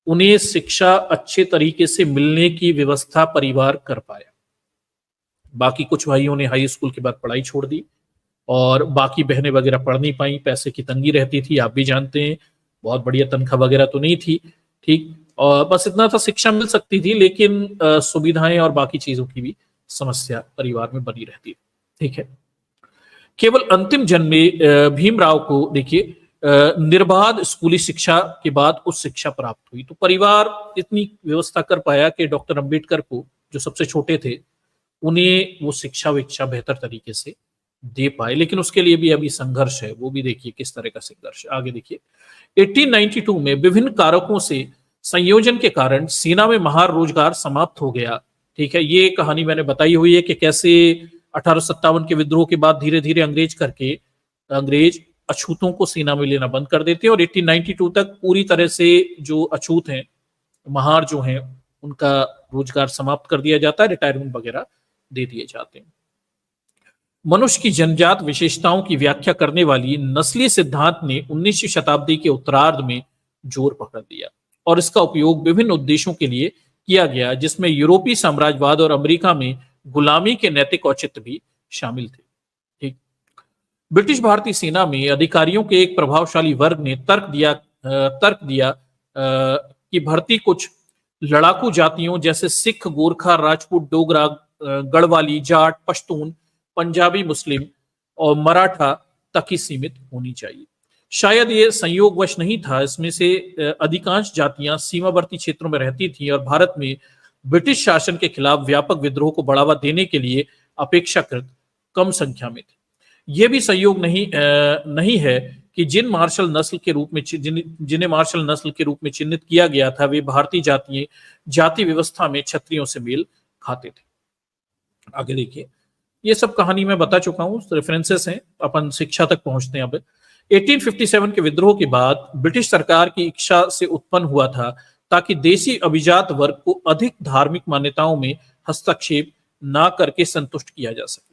उन्हें शिक्षा अच्छे तरीके से मिलने की व्यवस्था परिवार कर पाया। बाकी कुछ भाइयों ने हाई स्कूल के बाद पढ़ाई छोड़ दी, और बाकी बहनें वगैरह पढ़ नहीं पाई। पैसे की तंगी रहती थी, आप भी जानते हैं, बहुत बढ़िया तनख्वाह वगैरह तो नहीं थी। ठीक, और बस इतना था, शिक्षा मिल सकती थी, लेकिन सुविधाएं और बाकी चीजों की भी समस्या परिवार में बनी रहती। ठीक है, केवल अंतिम जन्म में भीमराव को देखिए, निर्बाध स्कूली शिक्षा के बाद उच्च शिक्षा प्राप्त हुई। तो परिवार इतनी व्यवस्था कर पाया कि डॉक्टर अंबेडकर को, जो सबसे छोटे थे, उन्हें वो शिक्षा विक्षा बेहतर तरीके से दे पाए। लेकिन उसके लिए भी अभी संघर्ष है, वो भी देखिए किस तरह का संघर्ष है। आगे देखिए, 1892 में विभिन्न कारकों से संयोजन के कारण सेना में महार रोजगार समाप्त हो गया। ठीक है, ये कहानी मैंने बताई हुई है कि कैसे 1857 के विद्रोह के बाद धीरे धीरे अंग्रेज अछूतों को सेना में लेना बंद कर देते हैं और 1892 तक पूरी तरह से जो अछूत हैं, महार जो हैं, उनका रोजगार समाप्त कर दिया जाता है, रिटायरमेंट वगैरह दे दिए जाते हैं। मनुष्य की जन्मजात विशेषताओं की व्याख्या करने वाली नस्लीय सिद्धांत ने 19वीं शताब्दी के उत्तरार्ध में जोर पकड़ लिया और इसका उपयोग विभिन्न उद्देश्यों के लिए किया गया, जिसमें यूरोपीय साम्राज्यवाद और अमेरिका में गुलामी के नैतिक औचित्य भी शामिल थे। ठीक, ब्रिटिश भारतीय सेना में अधिकारियों के एक प्रभावशाली वर्ग ने तर्क दिया कि भर्ती कुछ लड़ाकू जातियों जैसे सिख, गोरखा, राजपूत, डोगरा, गढ़वाली, जाट, पश्तून, पंजाबी, मुस्लिम और मराठा तक ही सीमित होनी चाहिए। शायद ये संयोगवश नहीं था, इसमें से अधिकांश जातियां सीमावर्ती क्षेत्रों में रहती थीं और भारत में ब्रिटिश शासन के खिलाफ व्यापक विद्रोह को बढ़ावा देने के लिए अपेक्षाकृत कम संख्या में थे। यह भी संयोग नहीं है कि जिन्हें मार्शल नस्ल के रूप में चिन्हित किया गया था, वे भारतीय जाति व्यवस्था में क्षत्रियों से मेल खाते थे। आगे देखिए, ये सब कहानी मैं बता चुका हूं, रेफरेंसेस हैं, अपन शिक्षा तक पहुंचते हैं। अब 1857 के विद्रोह के बाद ब्रिटिश सरकार की इच्छा से उत्पन्न हुआ था ताकि देसी अभिजात वर्ग को अधिक धार्मिक मान्यताओं में हस्तक्षेप ना करके संतुष्ट किया जा सके।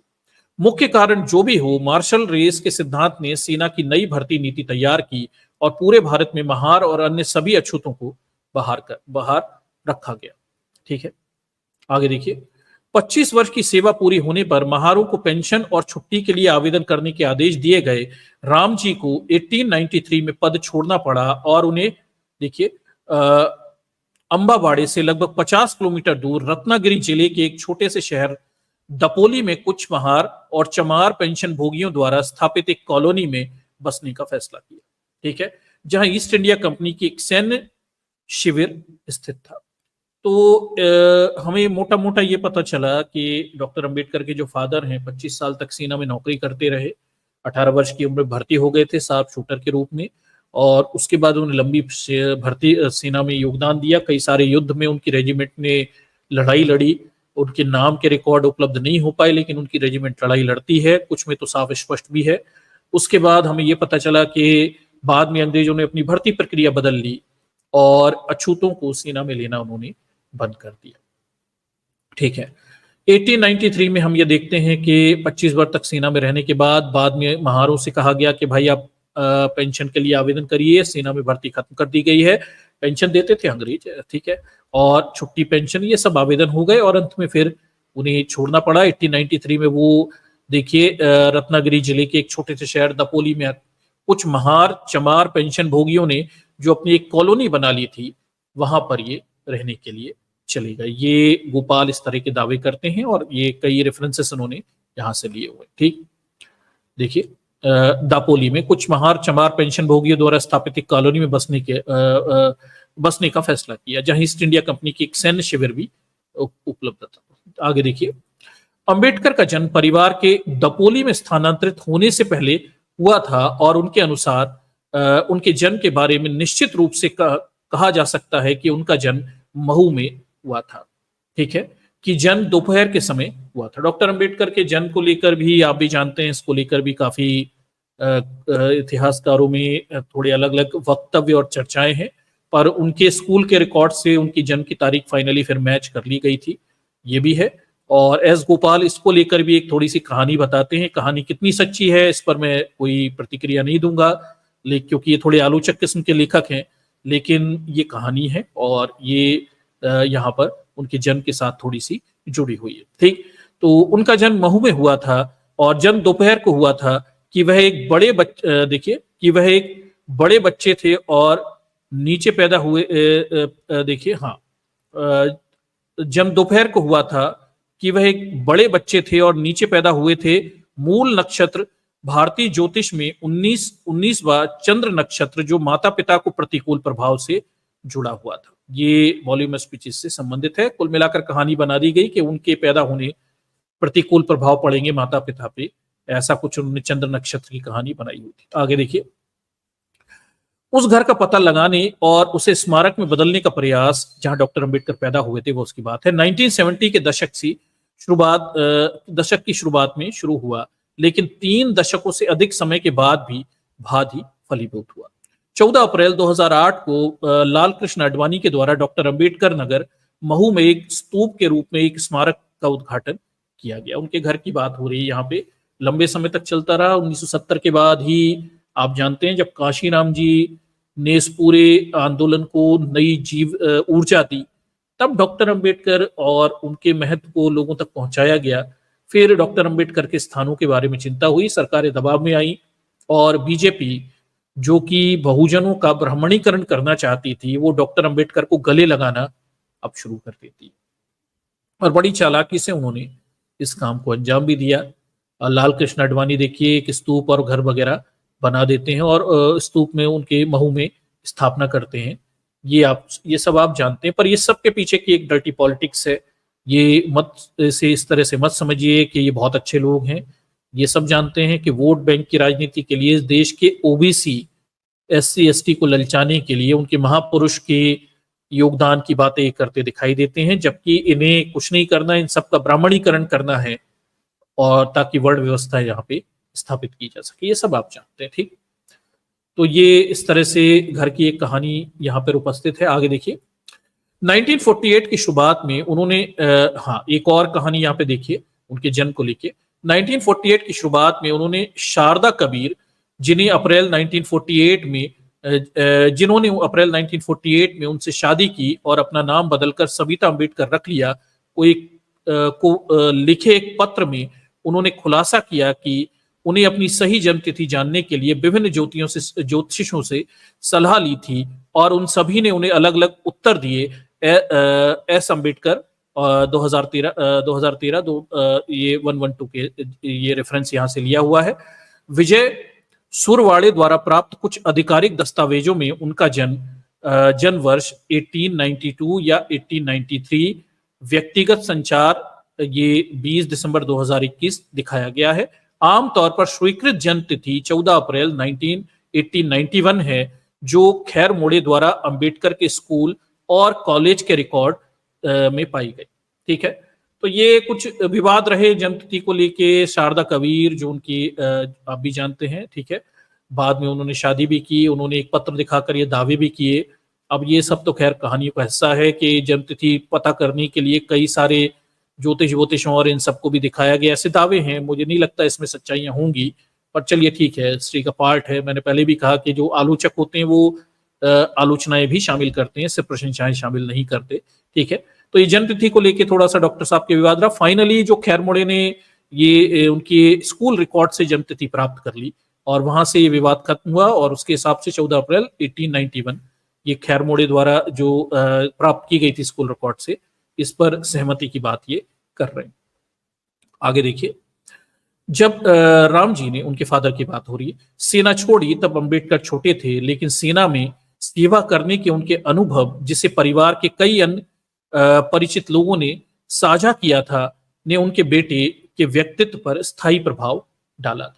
मुख्य कारण जो भी हो, मार्शल रेस के सिद्धांत ने सेना की नई भर्ती नीति तैयार की और पूरे भारत में महार और अन्य सभी अछूतों को बाहर रखा गया। ठीक है, आगे देखिए, 25 वर्ष की सेवा पूरी होने पर महारों को पेंशन और छुट्टी के लिए आवेदन करने के आदेश दिए गए। राम जी को 1893 में पद छोड़ना पड़ा और उन्हें देखिए अंबाबाड़े से लगभग 50 किलोमीटर दूर रत्नागिरी जिले के एक छोटे से शहर दपोली में कुछ महार और चमार पेंशन भोगियों द्वारा स्थापित एक कॉलोनी में बसने का फैसला किया। ठीक है, जहां ईस्ट इंडिया कंपनी की एक सैन्य शिविर स्थित था। तो हमें मोटा मोटा ये पता चला कि डॉक्टर अंबेडकर के जो फादर हैं 25 साल तक सेना में नौकरी करते रहे, 18 वर्ष की उम्र भर्ती हो गए थे शार्प शूटर के रूप में, और उसके बाद उन्होंने लंबी भर्ती सेना में योगदान दिया। कई सारे युद्ध में उनकी रेजिमेंट ने लड़ाई लड़ी। उनके नाम के रिकॉर्ड उपलब्ध नहीं हो पाए, लेकिन उनकी रेजिमेंट लड़ाई लड़ती है, कुछ में तो साफ स्पष्ट भी है। उसके बाद हमें यह पता चला कि बाद में अंग्रेजों ने अपनी भर्ती प्रक्रिया बदल ली और अछूतों को सेना में लेना उन्होंने बंद कर दिया। ठीक है, 1893 में हम ये देखते हैं कि 25 वर्ष तक सेना में रहने के बाद में महारों से कहा गया कि भाई आप पेंशन के लिए आवेदन करिए, सेना में भर्ती खत्म कर दी गई है। पेंशन देते थे अंग्रेज, ठीक है, और छुट्टी, पेंशन, ये सब आवेदन हो गए और अंत में फिर उन्हें छोड़ना पड़ा। 1893 में वो देखिए रत्नागिरी जिले के एक छोटे से शहर दपोली में कुछ महार चमार पेंशन भोगियों ने जो अपनी एक कॉलोनी बना ली थी, वहां पर ये रहने के लिए चले गए। ये गोपाल इस तरह के दावे करते हैं और ये कई रेफरेंसेस उन्होंने यहां से लिए हुए। ठीक, देखिए दापोली में कुछ महार चमार पेंशन भोगियों द्वारा स्थापित एक कॉलोनी में बसने का फैसला किया, जहां ईस्ट इंडिया कंपनी की एक सैन्य शिविर भी उपलब्ध था। आगे देखिए, अंबेडकर का जन्म परिवार के दपोली में स्थानांतरित होने से पहले हुआ था और उनके अनुसार उनके जन्म के बारे में निश्चित रूप से कहा जा सकता है कि उनका जन्म महू में हुआ था। ठीक है, कि जन्म दोपहर के समय हुआ था। डॉक्टर अंबेडकर के जन्म को लेकर भी आप भी जानते हैं, इसको लेकर भी काफी इतिहासकारों में थोड़े अलग अलग वक्तव्य और चर्चाएं हैं, पर उनके स्कूल के रिकॉर्ड से उनकी जन्म की तारीख फाइनली फिर मैच कर ली गई थी, ये भी है। और एस गोपाल इसको लेकर भी एक थोड़ी सी कहानी बताते हैं। कहानी कितनी सच्ची है इस पर मैं कोई प्रतिक्रिया नहीं दूंगा, क्योंकि ये थोड़े आलोचक किस्म के लेखक हैं, लेकिन ये कहानी है और ये यहाँ पर उनके जन्म के साथ थोड़ी सी जुड़ी हुई है। ठीक, तो उनका जन्म महू में हुआ था और जन्म दोपहर को हुआ था कि वह एक बड़े बच्चे थे और नीचे पैदा हुए। देखिए, हाँ, जन्म दोपहर को हुआ था कि वह एक बड़े बच्चे थे और नीचे पैदा हुए थे। मूल नक्षत्र भारतीय ज्योतिष में 19वां चंद्र नक्षत्र जो माता पिता को प्रतिकूल प्रभाव से जुड़ा हुआ था, ये वॉल्यूम स्पीचेस से संबंधित है। कुल मिलाकर कहानी बना दी गई कि उनके पैदा होने प्रतिकूल प्रभाव पड़ेंगे माता पिता पे, ऐसा कुछ उन्होंने चंद्र नक्षत्र की कहानी बनाई हुई थी। आगे देखिए, उस घर का पता लगाने और उसे स्मारक में बदलने का प्रयास जहां डॉक्टर अंबेडकर पैदा हुए थे वो उसकी बात है। 1970 के दशक की शुरुआत में शुरू हुआ, लेकिन 3 दशकों से अधिक समय के बाद भी भारी फलीभूत हुआ। 14 अप्रैल 2008 को लाल कृष्ण आडवाणी के द्वारा डॉक्टर अंबेडकर नगर महू में एक स्तूप के रूप में एक स्मारक का उद्घाटन किया गया। उनके घर की बात हो रही है यहाँ पे, लंबे समय तक चलता रहा। 1970 के बाद ही आप जानते हैं जब काशीराम जी ने इस पूरे आंदोलन को नई ऊर्जा दी, तब डॉक्टर अंबेडकर और उनके महत्व को लोगों तक पहुंचाया गया। फिर डॉक्टर अंबेडकर के स्थानों के बारे में चिंता हुई, सरकारें दबाव में आई और बीजेपी जो कि बहुजनों का ब्राह्मणीकरण करना चाहती थी, वो डॉक्टर अंबेडकर को गले लगाना अब शुरू कर देती और बड़ी चालाकी से उन्होंने इस काम को अंजाम भी दिया। लाल कृष्ण आडवाणी देखिए एक स्तूप और घर वगैरह बना देते हैं और स्तूप में उनके महू में स्थापना करते हैं। ये सब आप जानते हैं, पर ये सब के पीछे की एक डर्टी पॉलिटिक्स है। ये मत से इस तरह से मत समझिए कि ये बहुत अच्छे लोग हैं। ये सब जानते हैं कि वोट बैंक की राजनीति के लिए देश के ओबीसी एससी एसटी को ललचाने के लिए उनके महापुरुष के योगदान की बातें करते दिखाई देते हैं, जबकि इन्हें कुछ नहीं करना, इन सबका ब्राह्मणीकरण करना है और ताकि वर्ण व्यवस्था यहाँ पे स्थापित की जा सके। ये सब आप जानते हैं, ठीक। तो ये इस तरह से घर की एक कहानी यहाँ पर उपस्थित है। आगे देखिए, 1948 की शुरुआत में उन्होंने एक और कहानी यहाँ पे देखिए उनके जन्म को लेके। 1948 की शुरुआत में उन्होंने शारदा कबीर, जिन्होंने अप्रैल 1948 में उनसे शादी की और अपना नाम बदलकर सविता अंबेडकर रख लिया, लिखे एक पत्र में उन्होंने खुलासा किया कि उन्हें अपनी सही जन्म तिथि जानने के लिए विभिन्न ज्योतिषियों से सलाह ली थी और उन सभी ने उन्हें अलग अलग उत्तर दिए। एस अंबेडकर 2013 ये 112 के ये रेफरेंस यहां से लिया हुआ है। विजय सुरवाड़े द्वारा प्राप्त कुछ आधिकारिक दस्तावेजों में उनका जन्म वर्ष 1892 या 1893, व्यक्तिगत संचार ये 20 दिसंबर 2021 दिखाया गया है। आमतौर पर स्वीकृत जन्म तिथि 14 अप्रैल 1891 है, जो खैर मोड़े द्वारा अंबेडकर के स्कूल और कॉलेज के रिकॉर्ड में पाई गई। ठीक है, तो ये कुछ विवाद रहे जन्म तिथि को लेके। शारदा कबीर जो उनकी आप भी जानते हैं, ठीक है, बाद में उन्होंने शादी भी की, उन्होंने एक पत्र दिखाकर ये दावे भी किए। अब ये सब तो खैर कहानियों का हिस्सा है कि जन्म तिथि पता करने के लिए कई सारे ज्योतिषों और इन सबको भी दिखाया गया, ऐसे दावे हैं। मुझे नहीं लगता इसमें सच्चाइयां होंगी, पर चलिए ठीक है, हिस्ट्री का पार्ट है। मैंने पहले भी कहा कि जो आलोचक होते हैं वो आलोचनाएं भी शामिल करते हैं, सिर्फ प्रशंसाएं शामिल नहीं करते। ठीक है, तो ये जन्म तिथि को लेके थोड़ा सा डॉक्टर साहब के विवाद रहा। फाइनली जो खैर मोड़े ने ये उनके स्कूल रिकॉर्ड से जन्म तिथि प्राप्त कर ली और वहां से ये विवाद खत्म हुआ और उसके हिसाब से 14 अप्रैल 1891 ये खैर मोड़े द्वारा जो प्राप्त की गई थी स्कूल रिकॉर्ड से, इस पर सहमति की बात ये कर रहे हैं। आगे देखिए, जब राम जी ने, उनके फादर की बात हो रही है, सेना छोड़ी, तब अंबेडकर छोटे थे, लेकिन सेना में सेवा करने के उनके अनुभव, जिसे परिवार के कई अन्य परिचित लोगों ने साझा किया था, ने उनके बेटे के व्यक्तित्व पर स्थायी प्रभाव डाला था।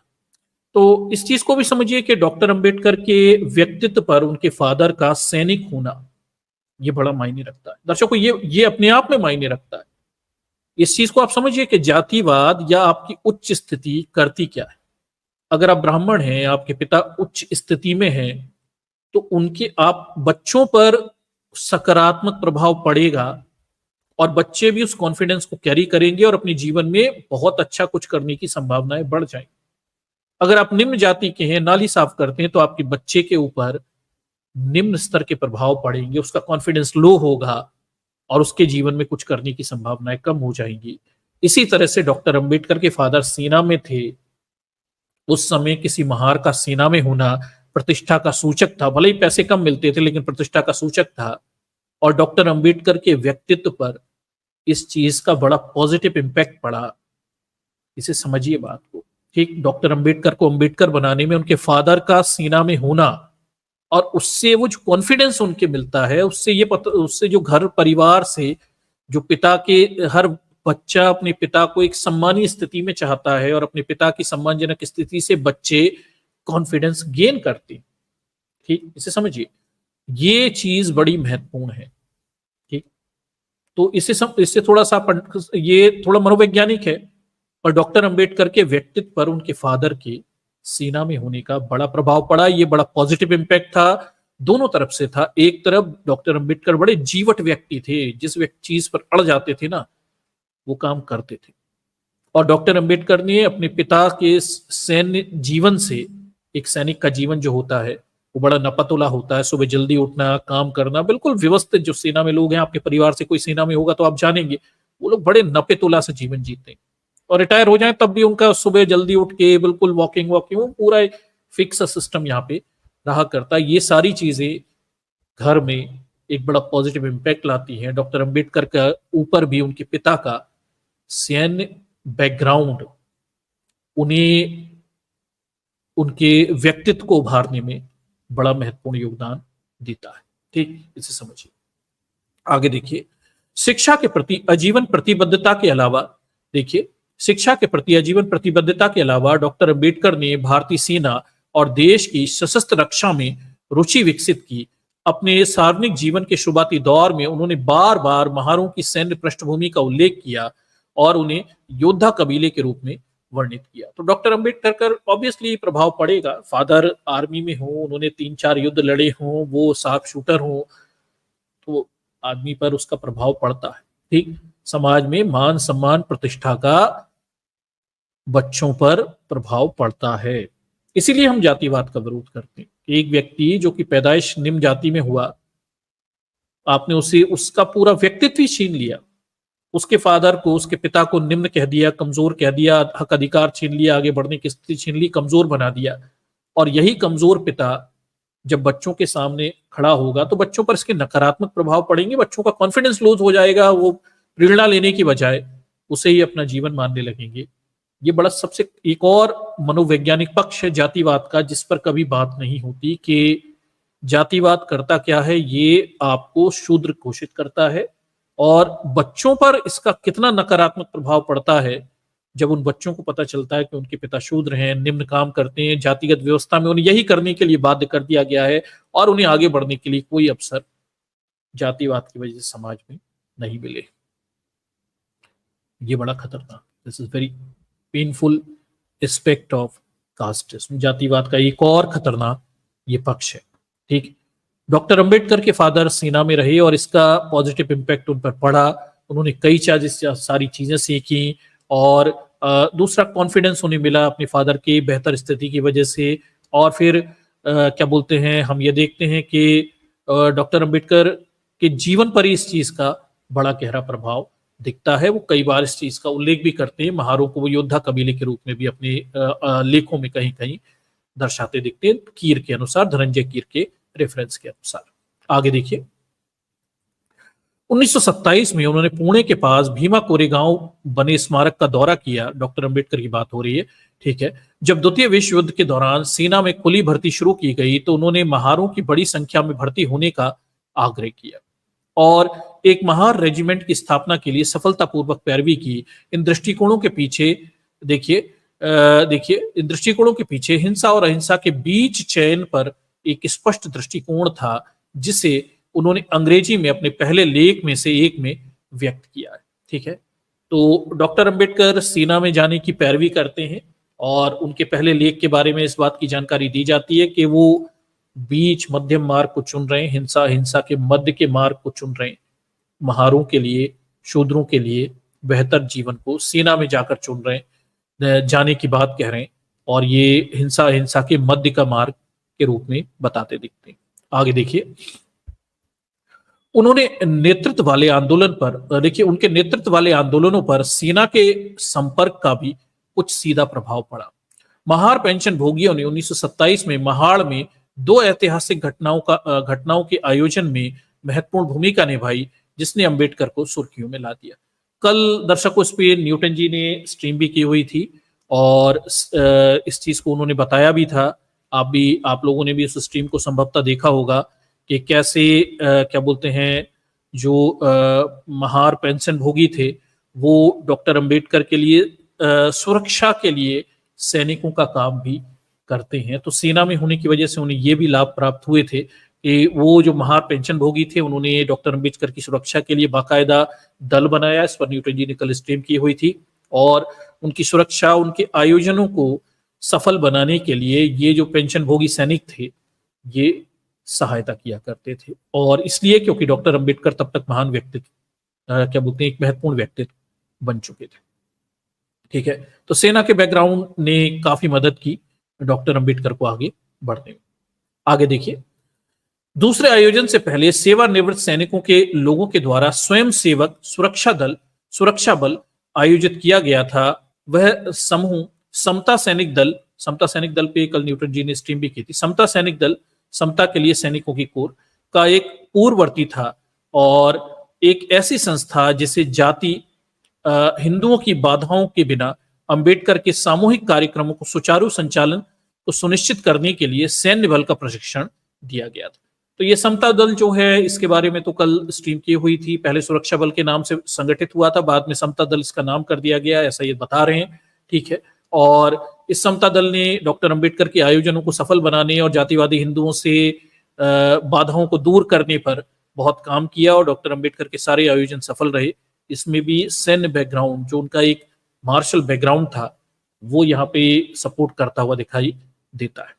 तो इस चीज को भी समझिए कि डॉक्टर अंबेडकर के व्यक्तित्व पर उनके फादर का सैनिक होना ये बड़ा मायने रखता है। दर्शकों, ये अपने आप में मायने रखता है। इस चीज को आप समझिए कि जातिवाद या आपकी उच्च स्थिति करती क्या है। अगर आप ब्राह्मण हैं, आपके पिता उच्च स्थिति में हैं, तो उनके आप बच्चों पर सकारात्मक प्रभाव पड़ेगा और बच्चे भी उस कॉन्फिडेंस को कैरी करेंगे और अपने जीवन में बहुत अच्छा कुछ करने की संभावनाएं बढ़ जाएंगी। अगर आप निम्न जाति के हैं, नाली साफ करते हैं, तो आपके बच्चे के ऊपर निम्न स्तर के प्रभाव पड़ेंगे, उसका कॉन्फिडेंस लो होगा और उसके जीवन में कुछ करने की संभावनाएं कम हो जाएंगी। इसी तरह से डॉक्टर अंबेडकर के फादर सेना में थे। उस समय किसी महार का सेना में होना प्रतिष्ठा का सूचक था, भले ही पैसे कम मिलते थे लेकिन प्रतिष्ठा का सूचक था। और डॉक्टर अंबेडकर के व्यक्तित्व पर इस चीज का बड़ा पॉजिटिव इंपैक्ट पड़ा। इसे समझिए बात को। ठीक, डॉक्टर अंबेडकर को अंबेडकर बनाने में उनके फादर का सीना में होना और उससे वो जो कॉन्फिडेंस उनके मिलता है, उससे ये पता, उससे जो घर परिवार से जो पिता के, हर बच्चा अपने पिता को एक सम्मानीय स्थिति में चाहता है और अपने पिता की सम्मानजनक स्थिति से बच्चे कॉन्फिडेंस गेन करते हैं। ठीक, इसे समझिए, ये चीज बड़ी महत्वपूर्ण है। ठीक, तो इससे थोड़ा सा ये थोड़ा मनोवैज्ञानिक है, और डॉक्टर अंबेडकर के व्यक्तित्व पर उनके फादर के सीना में होने का बड़ा प्रभाव पड़ा। ये बड़ा पॉजिटिव इम्पैक्ट था, दोनों तरफ से था। एक तरफ डॉक्टर अंबेडकर बड़े जीवट व्यक्ति थे, जिस चीज पर अड़ जाते थे ना, वो काम करते थे। और डॉक्टर अंबेडकर ने अपने पिता के सैन्य जीवन से, एक सैनिक का जीवन जो होता है वो बड़ा नपतुला होता है, सुबह जल्दी उठना, काम करना, बिल्कुल व्यवस्थित। जो सेना में लोग हैं, आपके परिवार से कोई सेना में होगा तो आप जानेंगे, वो लोग बड़े नपेतुला से जीवन जीते हैं, और रिटायर हो जाए तब भी उनका सुबह जल्दी उठ के बिल्कुल वॉकिंग वो पूरा फिक्स सिस्टम यहाँ पे रहा करता है। ये सारी चीजें घर में एक बड़ा पॉजिटिव इम्पैक्ट लाती हैं। डॉक्टर अंबेडकर का ऊपर भी उनके पिता का सैन्य बैकग्राउंड उन्हें उनके व्यक्तित्व को उभारने में बड़ा महत्वपूर्ण योगदान देता है। ठीक, इसे समझिए। आगे देखिए, शिक्षा के प्रति आजीवन प्रतिबद्धता के अलावा, देखिए, शिक्षा के प्रति आजीवन प्रतिबद्धता के अलावा डॉक्टर अंबेडकर ने भारतीय सेना और देश की सशस्त्र रक्षा में रुचि विकसित की। अपने सार्वजनिक जीवन के शुरुआती दौर में उन्होंने बार बार महारों की सैन्य पृष्ठभूमि का उल्लेख किया और उन्हें योद्धा कबीले के रूप में वर्णित किया। तो डॉक्टर अंबेडकर का ऑब्वियसली प्रभाव पड़ेगा। फादर आर्मी में हो, उन्होंने 3-4 युद्ध लड़े हों, वो शार्प शूटर हों, तो आदमी पर उसका प्रभाव पड़ता है। ठीक, समाज में मान सम्मान प्रतिष्ठा का बच्चों पर प्रभाव पड़ता है। इसीलिए हम जातिवाद का विरोध करते हैं। एक व्यक्ति जो कि पैदाइश निम्न जाति में हुआ, आपने उसे उसका पूरा व्यक्तित्व ही छीन लिया, उसके फादर को, उसके पिता को निम्न कह दिया, कमजोर कह दिया, हक अधिकार छीन लिया, आगे बढ़ने की स्थिति छीन ली, कमजोर बना दिया। और यही कमजोर पिता जब बच्चों के सामने खड़ा होगा तो बच्चों पर इसके नकारात्मक प्रभाव पड़ेंगे, बच्चों का कॉन्फिडेंस लूज हो जाएगा, वो प्रेरणा लेने की बजाय उसे ही अपना जीवन मानने लगेंगे। ये बड़ा सबसे एक और मनोवैज्ञानिक पक्ष है जातिवाद का, जिस पर कभी बात नहीं होती कि जातिवाद करता क्या है। ये आपको शूद्र घोषित करता है, और बच्चों पर इसका कितना नकारात्मक प्रभाव पड़ता है जब उन बच्चों को पता चलता है कि उनके पिता शूद्र हैं, निम्न काम करते हैं, जातिगत व्यवस्था में उन्हें यही करने के लिए बाध्य कर दिया गया है, और उन्हें आगे बढ़ने के लिए कोई अवसर जातिवाद की वजह से समाज में नहीं मिले। ये बड़ा खतरनाक, this is very painful aspect of casteism. जातिवाद का एक और खतरनाक ये पक्ष है। ठीक, डॉक्टर अंबेडकर के फादर सेना में रहे और इसका पॉजिटिव इम्पैक्ट उन पर पड़ा। उन्होंने कई सारी चीजें सीखी, और दूसरा कॉन्फिडेंस उन्हें मिला अपने फादर की बेहतर स्थिति की वजह से। और फिर क्या बोलते हैं, हम ये देखते हैं कि डॉक्टर अंबेडकर के जीवन पर इस चीज का बड़ा गहरा प्रभाव दिखता है। वो कई बार इस चीज का उल्लेख भी करते हैं, महारों को वो योद्धा कबीले के रूप में भी अपने लेखों में कहीं कहीं दर्शाते दिखते हैं, कीर के अनुसार, धनंजय कीर के रेफरेंस के अनुसार। आगे देखिए, 1927 में उन्होंने पुणे के पास भीमा कोरेगांव बने स्मारक का दौरा किया। डॉक्टर अंबेडकर की बात हो रही है, ठीक है। जब द्वितीय विश्व युद्ध के दौरान सेना में खुली भर्ती शुरू की गई तो उन्होंने महारों की बड़ी संख्या में भर्ती होने का आग्रह किया और एक महार रेजिमेंट की स्थापना के लिए सफलतापूर्वक पैरवी की। इन दृष्टिकोणों के पीछे देखिए इन दृष्टिकोणों के पीछे हिंसा और अहिंसा के बीच चयन पर एक स्पष्ट दृष्टिकोण था, जिसे उन्होंने अंग्रेजी में अपने पहले लेख में से एक में व्यक्त किया है। ठीक है, तो डॉक्टर अंबेडकर सेना में जाने की पैरवी करते हैं और उनके पहले लेख के बारे में इस बात की जानकारी दी जाती है कि वो बीच मध्यम मार्ग को चुन रहे हैं, हिंसा के मध्य के मार्ग को चुन रहे हैं। महारों के लिए, शूद्रों के लिए बेहतर जीवन को सेना में जाकर चुन रहे हैं, जाने की बात कह रहे हैं, और ये हिंसा के मध्य का मार्ग के रूप में बताते दिखते हैं। आगे देखिए, उन्होंने नेतृत्व वाले आंदोलन पर उनके नेतृत्व वाले आंदोलनों पर सेना के संपर्क का भी कुछ सीधा प्रभाव पड़ा। महार पेंशन भोगियों ने 1927 में महाड़ में 2 ऐतिहासिक घटनाओं के आयोजन में महत्वपूर्ण भूमिका निभाई, जिसने अंबेडकर को सुर्खियों में ला दिया। कल दर्शकों इस पे न्यूटन जी ने स्ट्रीम भी की हुई थी और इस चीज को उन्होंने बताया भी था। आप लोगों ने भी उस स्ट्रीम को संभवतः देखा होगा कि कैसे क्या बोलते हैं, जो महार पेंशन भोगी थे वो डॉक्टर अंबेडकर के लिए सुरक्षा के लिए सैनिकों का काम भी करते हैं। तो सेना में होने की वजह से उन्हें ये भी लाभ प्राप्त हुए थे कि वो जो महार पेंशन भोगी थे उन्होंने डॉक्टर अंबेडकर की सुरक्षा के लिए बाकायदा दल बनाया। इस पर न्यूटन जी ने कल स्ट्रीम की हुई थी, और उनकी सुरक्षा, उनके आयोजनों को सफल बनाने के लिए ये जो पेंशन भोगी सैनिक थे ये सहायता किया करते थे। और इसलिए क्योंकि डॉक्टर अंबेडकर तब तक महान व्यक्तित्व, क्या बोलते हैं, एक महत्वपूर्ण व्यक्तित्व बन चुके थे। ठीक है, तो सेना के बैकग्राउंड ने काफी मदद की डॉक्टर अंबेडकर को आगे बढ़ने में। आगे देखिए, दूसरे आयोजन से पहले सेवानिवृत्त सैनिकों के लोगों के द्वारा स्वयं सेवक सुरक्षा बल आयोजित किया गया था। वह समूह समता सैनिक दल पे कल न्यूटन जी ने स्ट्रीम भी की थी। समता सैनिक दल, समता के लिए सैनिकों की कोर का एक पूर्ववर्ती था, और एक ऐसी संस्था जिसे जाति हिंदुओं की बाधाओं के बिना अंबेडकर के सामूहिक कार्यक्रमों को सुचारू संचालन को सुनिश्चित करने के लिए सैन्य बल का प्रशिक्षण दिया गया था। तो ये समता दल जो है, इसके बारे में तो कल स्ट्रीम की हुई थी। पहले सुरक्षा बल के नाम से संगठित हुआ था, बाद में समता दल इसका नाम कर दिया गया, ऐसा ये बता रहे हैं। ठीक है, और इस समता दल ने डॉक्टर अंबेडकर के आयोजनों को सफल बनाने और जातिवादी हिंदुओं से बाधाओं को दूर करने पर बहुत काम किया, और डॉक्टर अंबेडकर के सारे आयोजन सफल रहे। इसमें भी सैन्य बैकग्राउंड, जो उनका एक मार्शल बैकग्राउंड था, वो यहाँ पे सपोर्ट करता हुआ दिखाई देता है।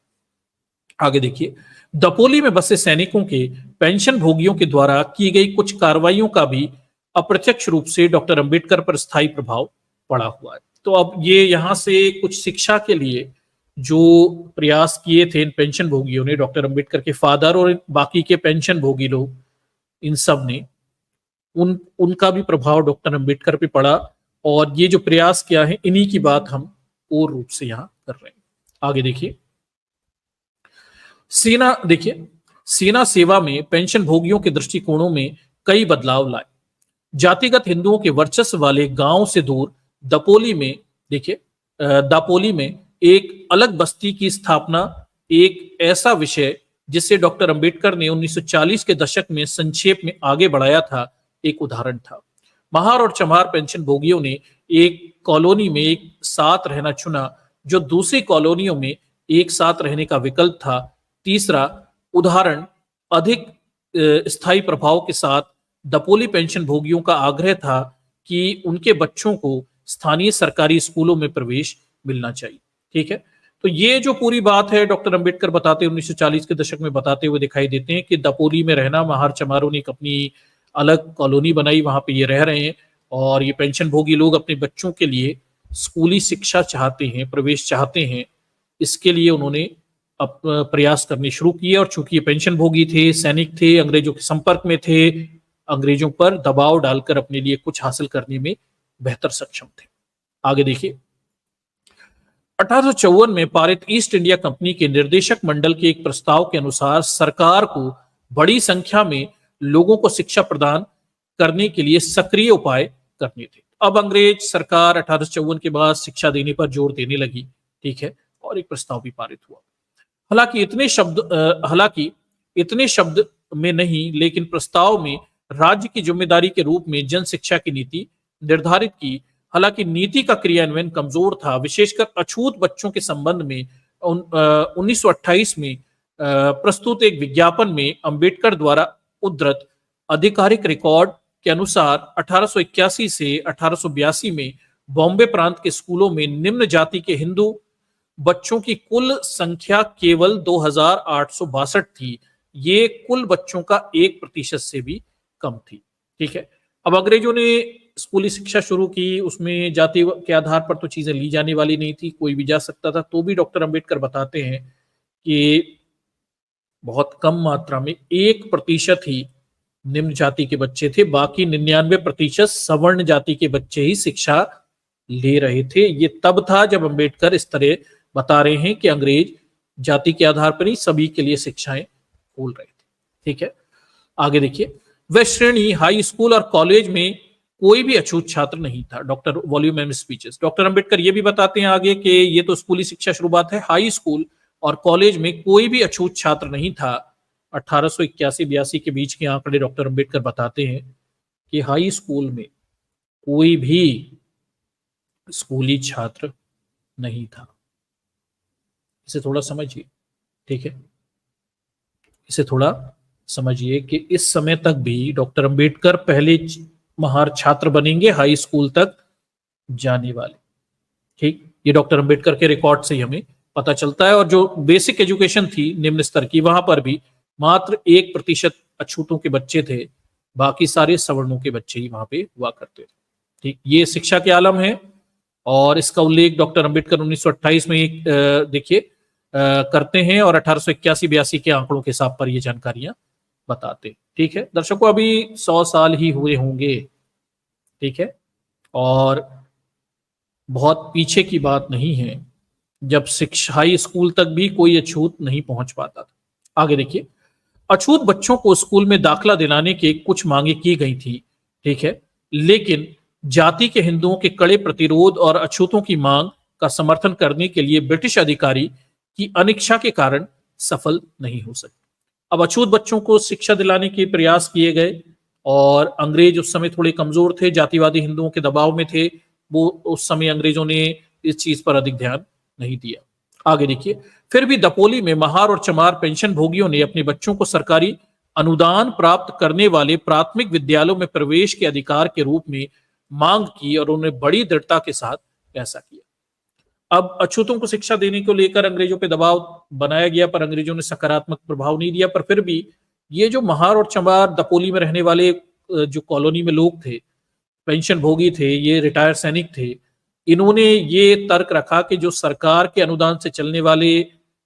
आगे देखिए, दपोली में बसे सैनिकों के पेंशन भोगियों के द्वारा की गई कुछ कार्रवाइयों का भी अप्रत्यक्ष रूप से डॉक्टर अंबेडकर पर स्थायी प्रभाव पड़ा हुआ है। तो अब ये यहाँ से कुछ शिक्षा के लिए जो प्रयास किए थे इन पेंशन भोगियों ने, डॉक्टर अंबेडकर के फादर और बाकी के पेंशन भोगी लोग, इन सब ने उनका भी प्रभाव डॉक्टर अंबेडकर पे पड़ा, और ये जो प्रयास किया है इन्हीं की बात हम और रूप से यहाँ कर रहे हैं। आगे देखिए, सेना सेवा में पेंशन भोगियों के दृष्टिकोणों में कई बदलाव लाए। जातिगत हिंदुओं के वर्चस्व वाले गांव से दूर दापोली में एक अलग बस्ती की स्थापना एक ऐसा विषय जिससे डॉक्टर अंबेडकर ने 1940 के दशक में संक्षेप में आगे बढ़ाया था, एक उदाहरण था। महार और चमार पेंशन भोगियों ने एक कॉलोनी में एक साथ रहना चुना, जो दूसरी कॉलोनियों में एक साथ रहने का विकल्प था। तीसरा उदाहरण अधिक स्थायी प्रभाव के साथ दापोली पेंशन भोगियों का आग्रह था कि उनके बच्चों को स्थानीय सरकारी स्कूलों में प्रवेश मिलना चाहिए। ठीक है, तो ये जो पूरी बात है डॉक्टर अंबेडकर बताते 1940 के दशक में बताते हुए दिखाई देते हैं कि दापोली में रहना, महार चमारों ने एक अपनी अलग कॉलोनी बनाई, वहां पे ये रह रहे हैं, और ये पेंशन भोगी लोग अपने बच्चों के लिए स्कूली शिक्षा चाहते हैं, प्रवेश चाहते हैं। इसके लिए उन्होंने प्रयास करने शुरू किए, और चूंकि ये पेंशन भोगी थे, सैनिक थे, अंग्रेजों के संपर्क में थे, अंग्रेजों पर दबाव डालकर अपने लिए कुछ हासिल करने में बेहतर सक्षम थे। आगे देखिए, 1854 में पारित ईस्ट इंडिया कंपनी के निर्देशक मंडल के एक प्रस्ताव के अनुसार सरकार को बड़ी संख्या में लोगों को शिक्षा प्रदान करने के लिए सक्रिय उपाय करने थे। अब अंग्रेज सरकार 1854 के बाद शिक्षा देने पर जोर देने लगी। ठीक है, और एक प्रस्ताव भी पारित हुआ। हालांकि इतने शब्द में नहीं, लेकिन प्रस्ताव में राज्य की जिम्मेदारी के रूप में जन शिक्षा की नीति निर्धारित की। हालांकि नीति का क्रियान्वयन कमजोर था, विशेषकर अछूत बच्चों के संबंध में। 1928 में प्रस्तुत एक विज्ञापन में अंबेडकर द्वारा उद्धृत आधिकारिक रिकॉर्ड के अनुसार 1881 से 1882 में बॉम्बे प्रांत के स्कूलों में निम्न जाति के हिंदू बच्चों की कुल संख्या केवल 2862 थी। ये कुल बच्चों का 1% से भी कम थी। ठीक है, अब अंग्रेजों ने स्कूली शिक्षा शुरू की, उसमें जाति के आधार पर तो चीजें ली जाने वाली नहीं थी, कोई भी जा सकता था। तो भी डॉक्टर अंबेडकर बताते हैं कि बहुत कम मात्रा में 1% ही निम्न जाति के बच्चे थे, बाकी 99% सवर्ण जाति के बच्चे ही शिक्षा ले रहे थे। ये तब था जब अंबेडकर इस तरह बता रहे हैं कि अंग्रेज जाति के आधार पर ही सभी के लिए शिक्षाएं खोल रहे थे। ठीक है, आगे देखिए, वह श्रेणी हाई स्कूल और कॉलेज में कोई भी अछूत छात्र नहीं था। Doctor volume and speeches. Doctor Ambedkar ये भी बताते हैं आगे कि ये तो स्कूली शिक्षा शुरुआत है, हाई स्कूल और कॉलेज में कोई भी अछूत छात्र नहीं था। 1881-82 के बीच के आंकड़े डॉक्टर अंबेडकर बताते हैं कि हाई स्कूल में कोई भी स्कूली छात्र नहीं था। इसे थोड़ा समझिए, ठीक है, इसे थोड़ा समझिए कि इस समय तक भी डॉक्टर अंबेडकर पहले महार छात्र बनेंगे हाई स्कूल तक जाने वाले। ठीक, ये डॉक्टर अंबेडकर के रिकॉर्ड से ही हमें पता चलता है। और जो बेसिक एजुकेशन थी निम्न स्तर की, वहां पर भी मात्र 1% अछूतों के बच्चे थे, बाकी सारे सवर्णों के बच्चे ही वहां पे हुआ करते थे। ठीक, ये शिक्षा के आलम है और इसका उल्लेख डॉक्टर अंबेडकर 1928 में देखिए करते हैं और 1881-82 के आंकड़ों के हिसाब पर ये जानकारियां बताते। ठीक है दर्शकों, अभी 100 साल ही हुए होंगे, ठीक है, और बहुत पीछे की बात नहीं है जब शिक्षा हाई स्कूल तक भी कोई अछूत नहीं पहुंच पाता था। आगे देखिए, अछूत बच्चों को स्कूल में दाखिला दिलाने के कुछ मांगे की गई थी, ठीक है, लेकिन जाति के हिंदुओं के कड़े प्रतिरोध और अछूतों की मांग का समर्थन करने के लिए ब्रिटिश अधिकारी की अनिच्छा के कारण सफल नहीं हो सके। अब अछूत बच्चों को शिक्षा दिलाने के प्रयास किए गए और अंग्रेज उस समय थोड़े कमजोर थे, जातिवादी हिंदुओं के दबाव में थे, वो उस समय अंग्रेजों ने इस चीज पर अधिक ध्यान नहीं दिया। आगे देखिए, फिर भी दपोली में महार और चमार पेंशन भोगियों ने अपने बच्चों को सरकारी अनुदान प्राप्त करने वाले प्राथमिक विद्यालयों में प्रवेश के अधिकार के रूप में मांग की और उन्हें बड़ी दृढ़ता के साथ ऐसा किया। अब अछूतों को शिक्षा देने को लेकर अंग्रेजों पे दबाव बनाया गया, पर अंग्रेजों ने सकारात्मक प्रभाव नहीं दिया। पर फिर भी ये जो महार और चमार दपोली में रहने वाले जो कॉलोनी में लोग थे, पेंशन भोगी थे, ये रिटायर्ड सैनिक थे, इन्होंने ये तर्क रखा कि जो सरकार के अनुदान से चलने वाले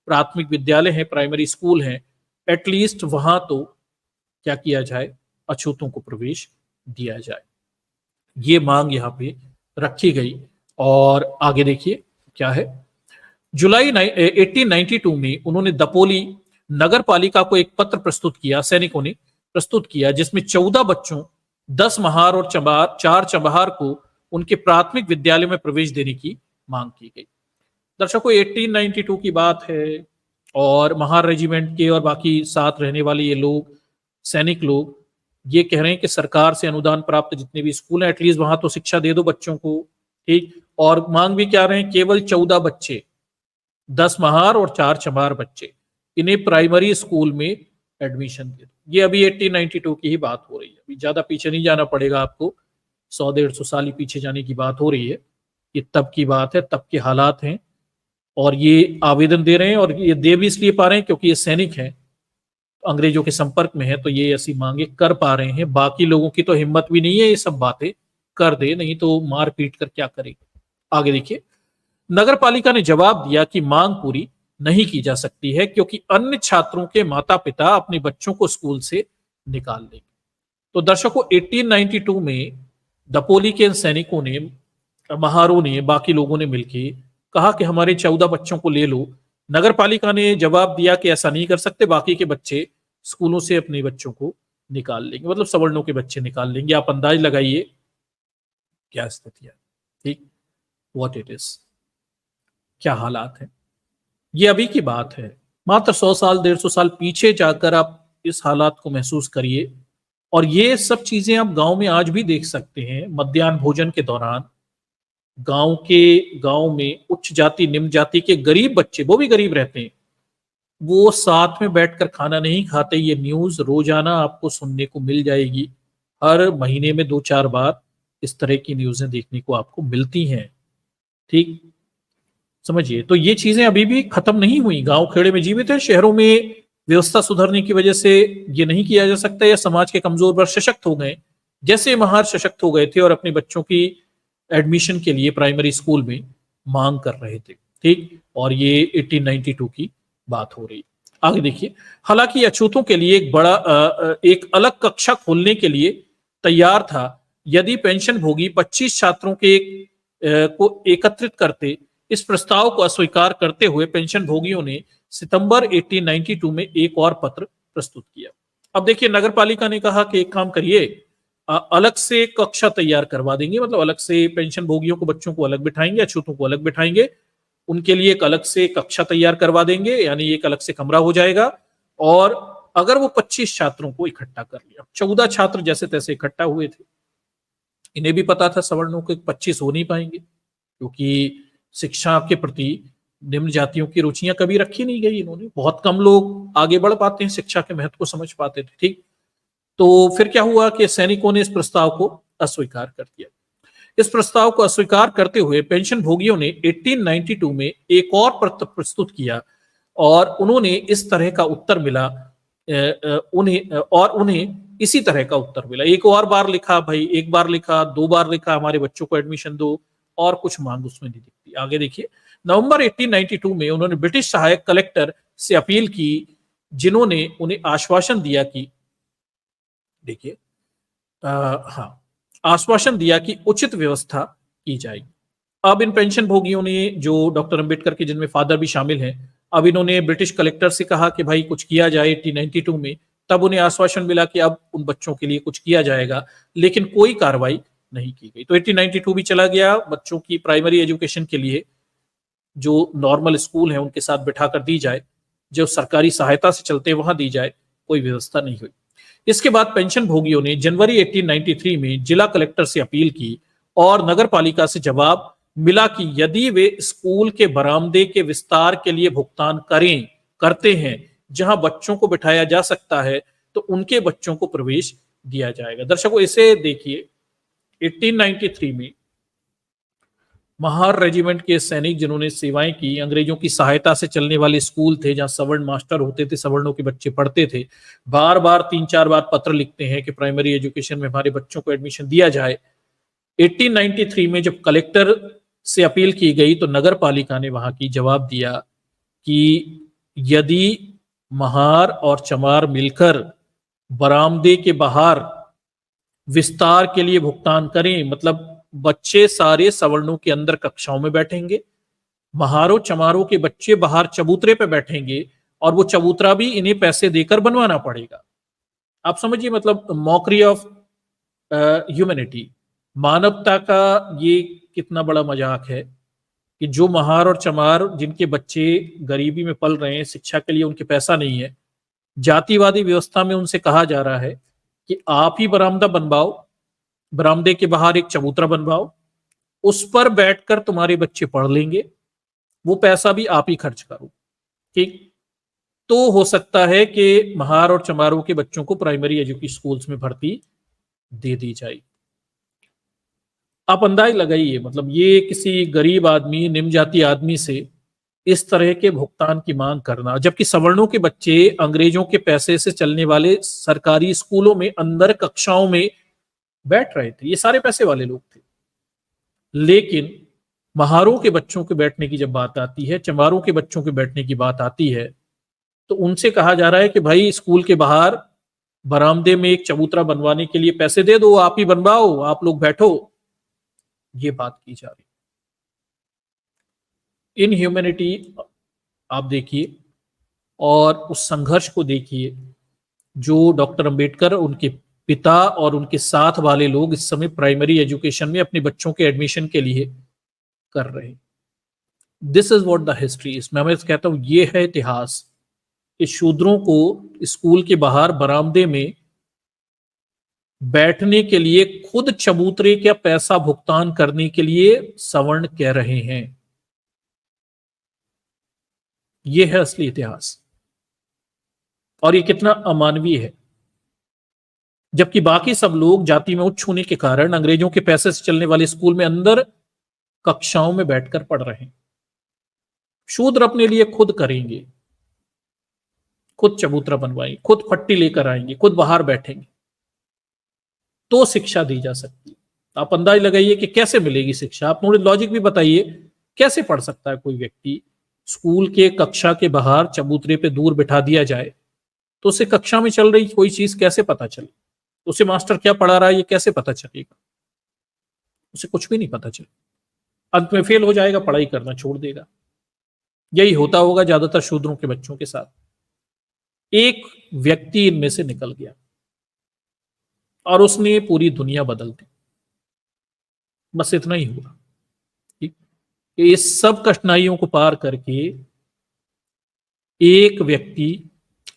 प्राथमिक विद्यालय हैं, प्राइमरी स्कूल हैं, एटलीस्ट वहां तो क्या किया जाए, अछूतों को प्रवेश दिया जाए। ये मांग यहाँ पे रखी गई। और आगे देखिए क्या है, जुलाई 1892 में उन्होंने दपोली नगर पालिका को एक पत्र प्रस्तुत किया, सैनिकों ने प्रस्तुत किया, जिसमें 14 बच्चों, 10 महार और 4 चबहार को उनके प्राथमिक विद्यालय में प्रवेश देने की मांग की गई। दर्शकों, 1892 की बात है और महार रेजिमेंट के और बाकी साथ रहने वाले ये लोग, सैनिक लोग, ये कह रहे हैं कि सरकार से अनुदान प्राप्त जितने भी स्कूल हैं, एटलीस्ट वहां तो शिक्षा दे दो बच्चों को। ठीक, और मांग भी क्या रहे हैं, केवल 14 बच्चे, 10 महार और 4 चमार बच्चे, इन्हें प्राइमरी स्कूल में एडमिशन दे दो। ये अभी 1892 की ही बात हो रही है, अभी ज्यादा पीछे नहीं जाना पड़ेगा आपको, 100-150 साल ही पीछे जाने की बात हो रही है। ये तब की बात है, तब के हालात हैं और ये आवेदन दे रहे हैं और ये दे भी इसलिए पा रहे हैं क्योंकि ये सैनिक हैं, अंग्रेजों के संपर्क में है, तो ये ऐसी मांगे कर पा रहे हैं। बाकी लोगों की तो हिम्मत भी नहीं है ये सब बातें कर दे, नहीं तो मार पीट कर क्या करेंगे। आगे देखिए, नगर पालिका ने जवाब दिया कि मांग पूरी नहीं की जा सकती है क्योंकि अन्य छात्रों के माता पिता अपने बच्चों को स्कूल से निकाल देंगे। तो दर्शकों, 1892 में दपोली के सैनिकों ने, महारों ने, बाकी लोगों ने मिलकर कहा कि हमारे 14 बच्चों को ले लो। नगर पालिका ने जवाब दिया कि ऐसा नहीं कर सकते, बाकी के बच्चे स्कूलों से अपने बच्चों को निकाल लेंगे, मतलब सवर्णों के बच्चे निकाल लेंगे। आप अंदाज लगाइए क्या स्थिति है। ठीक, व्हाट इट इज, क्या हालात है। ये अभी की बात है, मात्र 100 साल 150 साल पीछे जाकर आप इस हालात को महसूस करिए। और ये सब चीजें आप गांव में आज भी देख सकते हैं। मध्याह्न भोजन के दौरान गांव में उच्च जाति निम्न जाति के गरीब बच्चे, वो भी गरीब रहते हैं, वो साथ में बैठकर खाना नहीं खाते। ये न्यूज रोजाना आपको सुनने को मिल जाएगी, हर महीने में 2-4 बार इस तरह की न्यूज़ें देखने को आपको मिलती हैं। ठीक, समझिए, तो ये चीजें अभी भी खत्म नहीं हुई, गांव खेड़े में जीवित है। शहरों में व्यवस्था सुधरने की वजह से ये नहीं किया जा सकता, या समाज के कमजोर वर्ग सशक्त हो गए, जैसे महार सशक्त हो गए थे और अपने बच्चों की एडमिशन के लिए प्राइमरी स्कूल में मांग कर रहे थे। ठीक, और ये 1892 की बात हो रही। आगे देखिए, हालांकि अछूतों के लिए एक अलग कक्षा खोलने के लिए तैयार था यदि पेंशन भोगी 25 छात्रों को एकत्रित करते। इस प्रस्ताव को अस्वीकार करते हुए पेंशन भोगियों ने सितंबर 1892 में एक और पत्र प्रस्तुत किया। अब देखिए, नगर पालिका ने कहा कि एक काम करिए, अलग से कक्षा तैयार करवा देंगे, मतलब अलग से पेंशन भोगियों को, बच्चों को अलग बिठाएंगे, अछूतों को अलग बिठाएंगे, उनके लिए एक अलग से कक्षा तैयार करवा देंगे, यानी एक अलग से कमरा हो जाएगा। और अगर वो 25 छात्रों को इकट्ठा कर लिया, 14 छात्र जैसे तैसे इकट्ठा हुए थे, इन्हें भी पता था सवर्णों के 25 हो नहीं पाएंगे, क्योंकि शिक्षा के प्रति निम्न जातियों की रुचियां कभी रखी नहीं गई इन्होंने, बहुत कम लोग आगे बढ़ पाते हैं, शिक्षा के महत्व को समझ पाते थे। ठीक, तो फिर क्या हुआ कि सैनिकों ने इस प्रस्ताव को अस्वीकार कर दिया। इस प्रस्ताव को अस्वीकार करते हुए पेंशन भोगियों ने 1892 में एक और पत्र प्रस्तुत किया, और उन्होंने इस तरह का उत्तर मिला, उन्हें इसी तरह का उत्तर मिला। एक और बार लिखा भाई, एक बार लिखा, दो बार लिखा, हमारे बच्चों को एडमिशन दो, और कुछ मांग उसमें नहीं दिखती। आगे देखिए, नवंबर 1892 में उन्होंने ब्रिटिश सहायक कलेक्टर से अपील की, जिन्होंने उन्हें आश्वासन दिया कि, देखिए, हाँ, आश्वासन दिया कि उचित व्यवस्था की जाएगी। अब इन पेंशन भोगियों ने, जो डॉक्टर अंबेडकर के जिनमें फादर भी शामिल हैं, अब इन्होंने ब्रिटिश कलेक्टर से कहा कि भाई कुछ किया जाए 1892 में। तब उन्हें आश्वासन मिला कि अब उन बच्चों के लिए कुछ किया जाएगा, लेकिन कोई कार्रवाई नहीं की गई। तो 1892 भी चला गया, बच्चों की प्राइमरी एजुकेशन के लिए जो नॉर्मल स्कूल है उनके साथ बिठा कर दी जाए, जो सरकारी सहायता से चलते हैं वहां दी जाए, कोई व्यवस्था नहीं हुई। इसके बाद पेंशन भोगियों ने जनवरी 1893 में जिला कलेक्टर से अपील की, और नगर पालिका से जवाब मिला कि यदि वे स्कूल के बरामदे के विस्तार के लिए भुगतान करते हैं जहां बच्चों को बिठाया जा सकता है, तो उनके बच्चों को प्रवेश दिया जाएगा। दर्शकों, इसे देखिए, 1893 में महार रेजिमेंट के सैनिक जिन्होंने सेवाएं की, अंग्रेजों की सहायता से चलने वाले स्कूल थे जहां सवर्ण मास्टर होते थे, सवर्णों के बच्चे पढ़ते थे, बार बार 3-4 बार पत्र लिखते हैं कि प्राइमरी एजुकेशन में हमारे बच्चों को एडमिशन दिया जाए। 1893 में जब कलेक्टर से अपील की गई, तो नगर पालिका ने वहां की जवाब दिया कि यदि महार और चमार मिलकर बरामदे के बाहर विस्तार के लिए भुगतान करें, मतलब बच्चे सारे सवर्णों के अंदर कक्षाओं में बैठेंगे, महारों चमारों के बच्चे बाहर चबूतरे पे बैठेंगे, और वो चबूतरा भी इन्हें पैसे देकर बनवाना पड़ेगा। आप समझिए, मतलब मॉकरी ऑफ ह्यूमैनिटी, मानवता का ये कितना बड़ा मजाक है कि जो महार और चमार जिनके बच्चे गरीबी में पल रहे हैं, शिक्षा के लिए उनके पैसा नहीं है, जातिवादी व्यवस्था में उनसे कहा जा रहा है कि आप ही बरामदा बनवाओ, बरामदे के बाहर एक चबूतरा बनवाओ, उस पर बैठकर तुम्हारे बच्चे पढ़ लेंगे, वो पैसा भी आप ही खर्च करो। ठीक, तो हो सकता है कि महार और चमारों के बच्चों को प्राइमरी एजुकेशन स्कूल्स में भर्ती दे दी जाए। आप अंदाज लगाइए, मतलब ये किसी गरीब आदमी, निम्न जाति आदमी से इस तरह के भुगतान की मांग करना, जबकि सवर्णों के बच्चे अंग्रेजों के पैसे से चलने वाले सरकारी स्कूलों में अंदर कक्षाओं में बैठ रहे थे, ये सारे पैसे वाले लोग थे। लेकिन महारों के बच्चों के बैठने की जब बात आती है, चमारों के बच्चों के बैठने की बात आती है, तो उनसे कहा जा रहा है कि भाई स्कूल के बाहर बरामदे में एक चबूतरा बनवाने के लिए पैसे दे दो, आप ही बनवाओ, आप लोग बैठो, ये बात की जा रही। इनह्यूमैनिटी आप देखिए, और उस संघर्ष को देखिए जो डॉक्टर अंबेडकर, उनके पिता और उनके साथ वाले लोग इस समय प्राइमरी एजुकेशन में अपने बच्चों के एडमिशन के लिए कर रहे हैं। This is what the history. इसमें मैं कहता हूं ये है इतिहास, कि शूद्रों को स्कूल के बाहर बरामदे में बैठने के लिए खुद चबूतरे का पैसा भुगतान करने के लिए सवर्ण कह रहे हैं। यह है असली इतिहास, और ये कितना अमानवीय है। जबकि बाकी सब लोग जाति में उच्च होने के कारण अंग्रेजों के पैसे से चलने वाले स्कूल में अंदर कक्षाओं में बैठकर पढ़ रहे हैं। शूद्र अपने लिए खुद करेंगे, खुद चबूतरा बनवाएंगे, खुद फट्टी लेकर आएंगे, खुद बाहर बैठेंगे, तो शिक्षा दी जा सकती है। आप अंदाज लगाइए कि कैसे मिलेगी शिक्षा। आप थोड़ी लॉजिक भी बताइए, कैसे पढ़ सकता है कोई व्यक्ति? स्कूल के कक्षा के बाहर चबूतरे पे दूर बिठा दिया जाए, तो उसे कक्षा में चल रही कोई चीज कैसे पता चले? उसे मास्टर क्या पढ़ा रहा है ये कैसे पता चलेगा? उसे कुछ भी नहीं पता चलेगा, अंत में फेल हो जाएगा, पढ़ाई करना छोड़ देगा। यही होता होगा ज्यादातर शूद्रों के बच्चों के साथ। एक व्यक्ति इनमें से निकल गया, और उसने पूरी दुनिया बदल दी। बस इतना ही हुआ। ठीक, ये सब कठिनाइयों को पार करके एक व्यक्ति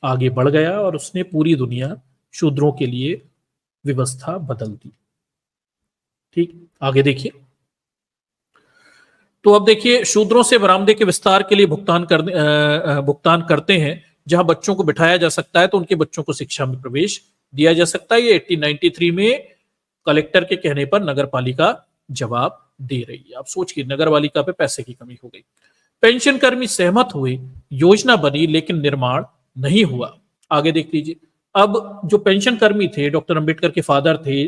आगे बढ़ गया और उसने पूरी दुनिया शूद्रों के लिए व्यवस्था बदल दी। ठीक, आगे देखिए। तो अब देखिए, शूद्रों से बरामदे के विस्तार के लिए भुगतान करते हैं। जहां बच्चों को बिठाया जा सकता है तो उनके बच्चों को शिक्षा में प्रवेश दिया जा सकता है। ये 1893 में कलेक्टर के कहने पर नगर पालिका जवाब दे रही है। आप सोचिए, नगर पालिका पे पैसे की कमी हो गई। पेंशन कर्मी सहमत हुए, योजना बनी, लेकिन निर्माण नहीं हुआ। आगे देख लीजिए। अब जो पेंशन कर्मी थे, डॉक्टर अंबेडकर के फादर थे,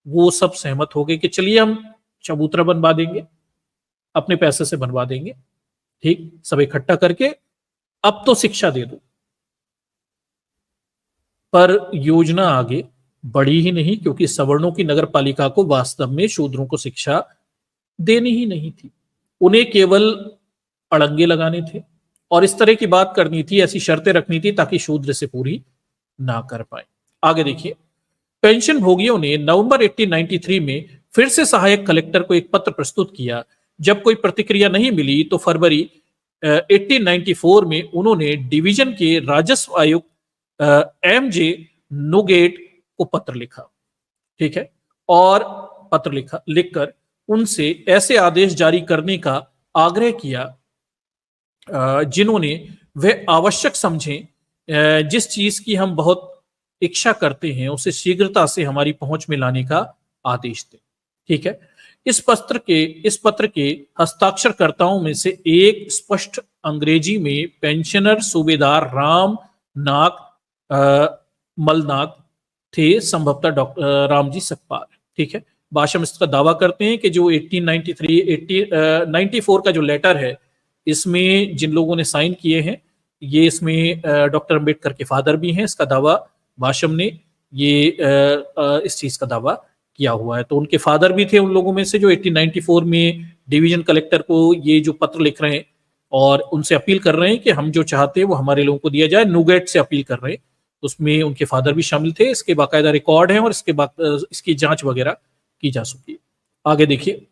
वो सब सहमत हो गए कि चलिए हम चबूतरा बनवा देंगे, अपने पैसे से बनवा देंगे। ठीक, सब इकट्ठा करके अब तो शिक्षा दे दो। पर योजना आगे बढ़ी ही नहीं, क्योंकि सवर्णों की नगर पालिका को वास्तव में शूद्रों को शिक्षा देनी ही नहीं थी। उन्हें केवल अड़ंगे लगाने थे और इस तरह की बात करनी थी, ऐसी शर्तें रखनी थी ताकि शूद्र से पूरी ना कर पाए। आगे देखिए। पेंशन भोगियों ने नवंबर 1893 में फिर से सहायक कलेक्टर को एक पत्र प्रस्तुत किया। जब कोई प्रतिक्रिया नहीं मिली तो फरवरी 1894 में उन्होंने डिवीजन के राजस्व आयुक्त एम.जे. नुगेट को पत्र लिखा। ठीक है, और पत्र लिखकर उनसे ऐसे आदेश जारी करने का आग्रह किया जिन्होंने वह आवश्यक समझे, जिस चीज की हम बहुत इच्छा करते हैं उसे शीघ्रता से हमारी पहुंच में लाने का आदेश दें। ठीक है, इस पत्र के हस्ताक्षरकर्ताओं में से एक स्पष्ट अंग्रेजी में पेंशनर सूबेदार राम नाग मलनाग थे, संभवतः डॉक्टर रामजी सकपाल। ठीक है, भाषम इसका दावा करते हैं कि जो 1894 का जो लेटर है, इसमें जिन लोगों ने साइन किए हैं, ये इसमें डॉक्टर अंबेडकर के फादर भी हैं। इसका दावा भाषम ने ये इस चीज का दावा किया हुआ है। तो उनके फादर भी थे उन लोगों में से जो 1894 में डिवीजन कलेक्टर को ये जो पत्र लिख रहे हैं और उनसे अपील कर रहे हैं कि हम जो चाहते हैं वो हमारे लोगों को दिया जाए। नुगेट से अपील कर रहे हैं, उसमें उनके फादर भी शामिल थे। इसके बाकायदा रिकॉर्ड है और इसकी जांच वगैरह की जा सकती है। आगे देखिए।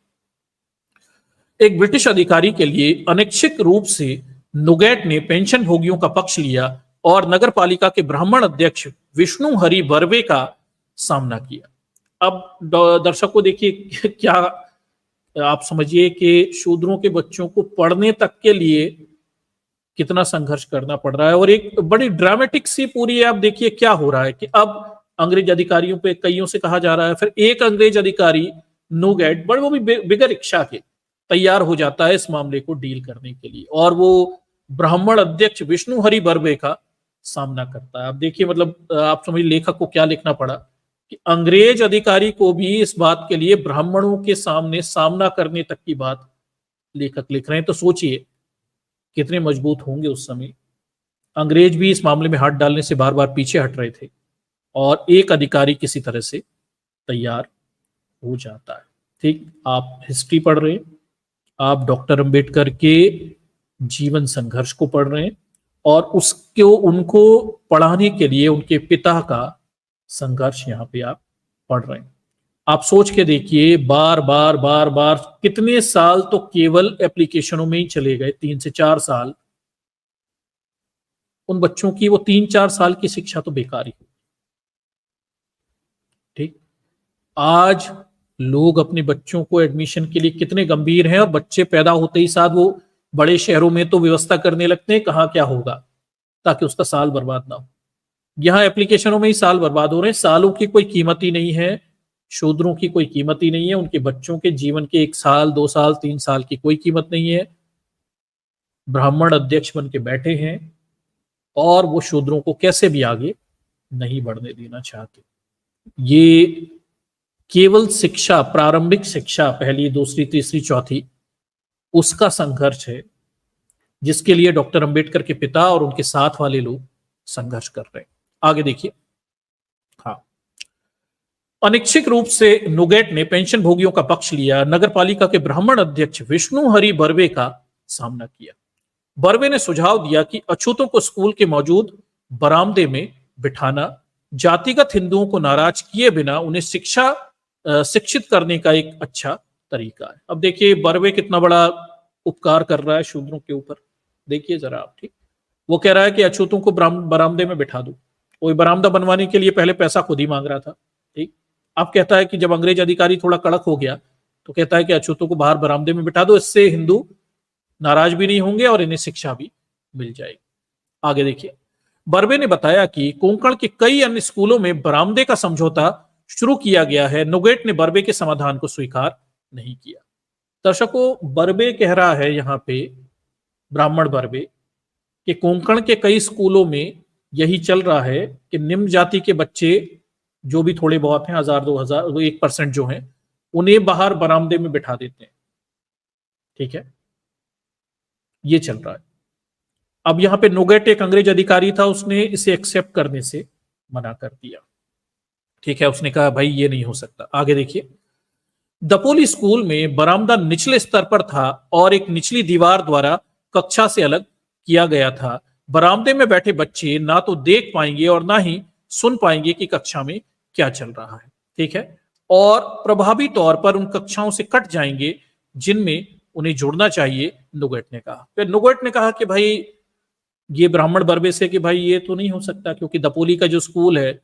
एक ब्रिटिश अधिकारी के लिए अनैच्छिक रूप से नुगेट ने पेंशन भोगियों का पक्ष लिया और नगर पालिका के ब्राह्मण अध्यक्ष विष्णु हरि बर्वे का सामना किया। अब दर्शकों देखिए, क्या आप समझिए कि शूद्रों के बच्चों को पढ़ने तक के लिए कितना संघर्ष करना पड़ रहा है। और एक बड़ी ड्रामेटिक सी पूरी आप देखिए क्या हो रहा है कि अब अंग्रेज अधिकारियों पे कईयों से कहा जा रहा है, फिर एक अंग्रेज अधिकारी नुगेट, बड़े वो भी बिगर इच्छा के तैयार हो जाता है इस मामले को डील करने के लिए, और वो ब्राह्मण अध्यक्ष विष्णु हरि बर्वे का सामना करता है। अब देखिए, मतलब आप समझिए लेखक को क्या लिखना पड़ा कि अंग्रेज अधिकारी को भी इस बात के लिए ब्राह्मणों के सामने सामना करने तक की बात लेखक लिख रहे हैं। तो सोचिए कितने मजबूत होंगे उस समय। अंग्रेज भी इस मामले में हाथ डालने से बार बार पीछे हट रहे थे और एक अधिकारी किसी तरह से तैयार हो जाता है। ठीक, आप हिस्ट्री पढ़ रहे हैं, आप डॉक्टर अंबेडकर के जीवन संघर्ष को पढ़ रहे हैं और उनको पढ़ाने के लिए उनके पिता का संघर्ष यहां पे आप पढ़ रहे हैं। आप सोच के देखिए, बार बार कितने साल तो केवल एप्लीकेशनों में ही चले गए, 3 से 4 साल। उन बच्चों की वो 3-4 साल की शिक्षा तो बेकार ही। ठीक, आज लोग अपने बच्चों को एडमिशन के लिए कितने गंभीर हैं और बच्चे पैदा होते ही साथ वो बड़े शहरों में तो व्यवस्था करने लगते हैं कहाँ क्या होगा ताकि उसका साल बर्बाद ना हो। यहाँ एप्लीकेशनों में ही साल बर्बाद हो रहे हैं। सालों की कोई कीमत ही नहीं है, शूद्रों की कोई कीमत ही नहीं है, उनके बच्चों के जीवन के 1 साल 2 साल 3 साल की कोई कीमत नहीं है। ब्राह्मण अध्यक्ष बन के बैठे हैं और वो शूद्रों को कैसे भी आगे नहीं बढ़ने देना चाहते। ये केवल शिक्षा, प्रारंभिक शिक्षा, पहली दूसरी तीसरी चौथी, उसका संघर्ष है जिसके लिए डॉक्टर अंबेडकर के पिता और उनके साथ वाले लोग संघर्ष कर रहे हैं। आगे देखिए। हाँ, अनैच्छिक रूप से नुगेट ने पेंशन भोगियों का पक्ष लिया, नगर पालिका के ब्राह्मण अध्यक्ष विष्णु हरि बर्वे का सामना किया। बर्वे ने सुझाव दिया कि अछूतों को स्कूल के मौजूद बरामदे में बिठाना जातिगत हिंदुओं को नाराज किए बिना उन्हें शिक्षित करने का एक अच्छा तरीका है। अब देखिए बर्वे कितना बड़ा उपकार कर रहा है शूद्रों के ऊपर, देखिए जरा आप। ठीक, वो कह रहा है कि अछूतों को बरामदे में बिठा दो। वो बरामदा बनवाने के लिए पहले पैसा खुद ही मांग रहा था। ठीक, अब कहता है कि जब अंग्रेज अधिकारी थोड़ा कड़क हो गया तो कहता है कि अछूतों को बाहर बरामदे में बिठा दो, इससे हिंदू नाराज भी नहीं होंगे और इन्हें शिक्षा भी मिल जाएगी। आगे देखिए, बर्वे ने बताया कि कोंकण के कई अन्य स्कूलों में बरामदे का समझौता शुरू किया गया है। नोगेट ने बर्वे के समाधान को स्वीकार नहीं किया। दर्शकों, बर्वे कह रहा है यहां पे, ब्राह्मण बर्वे, कि कोंकण के कई स्कूलों में यही चल रहा है कि निम्न जाति के बच्चे जो भी थोड़े बहुत हैं, 1000 2000 1% जो हैं, उन्हें बाहर बरामदे में बिठा देते हैं। ठीक है, ये चल रहा है। अब यहां पे नोगेट एक अंग्रेज अधिकारी था, उसने इसे एक्सेप्ट करने से मना कर दिया। ठीक है, उसने कहा भाई ये नहीं हो सकता। आगे देखिए, दपोली स्कूल में बरामदा निचले स्तर पर था और एक निचली दीवार द्वारा कक्षा से अलग किया गया था। बरामदे में बैठे बच्चे ना तो देख पाएंगे और ना ही सुन पाएंगे कि कक्षा में क्या चल रहा है। ठीक है, और प्रभावी तौर पर उन कक्षाओं से कट जाएंगे जिनमें उन्हें जुड़ना चाहिए, नोगेट ने कहा। फिर नोगेट ने कहा कि भाई ये ब्राह्मण बर्वे से कि भाई ये तो नहीं हो सकता, क्योंकि दपोली का जो स्कूल है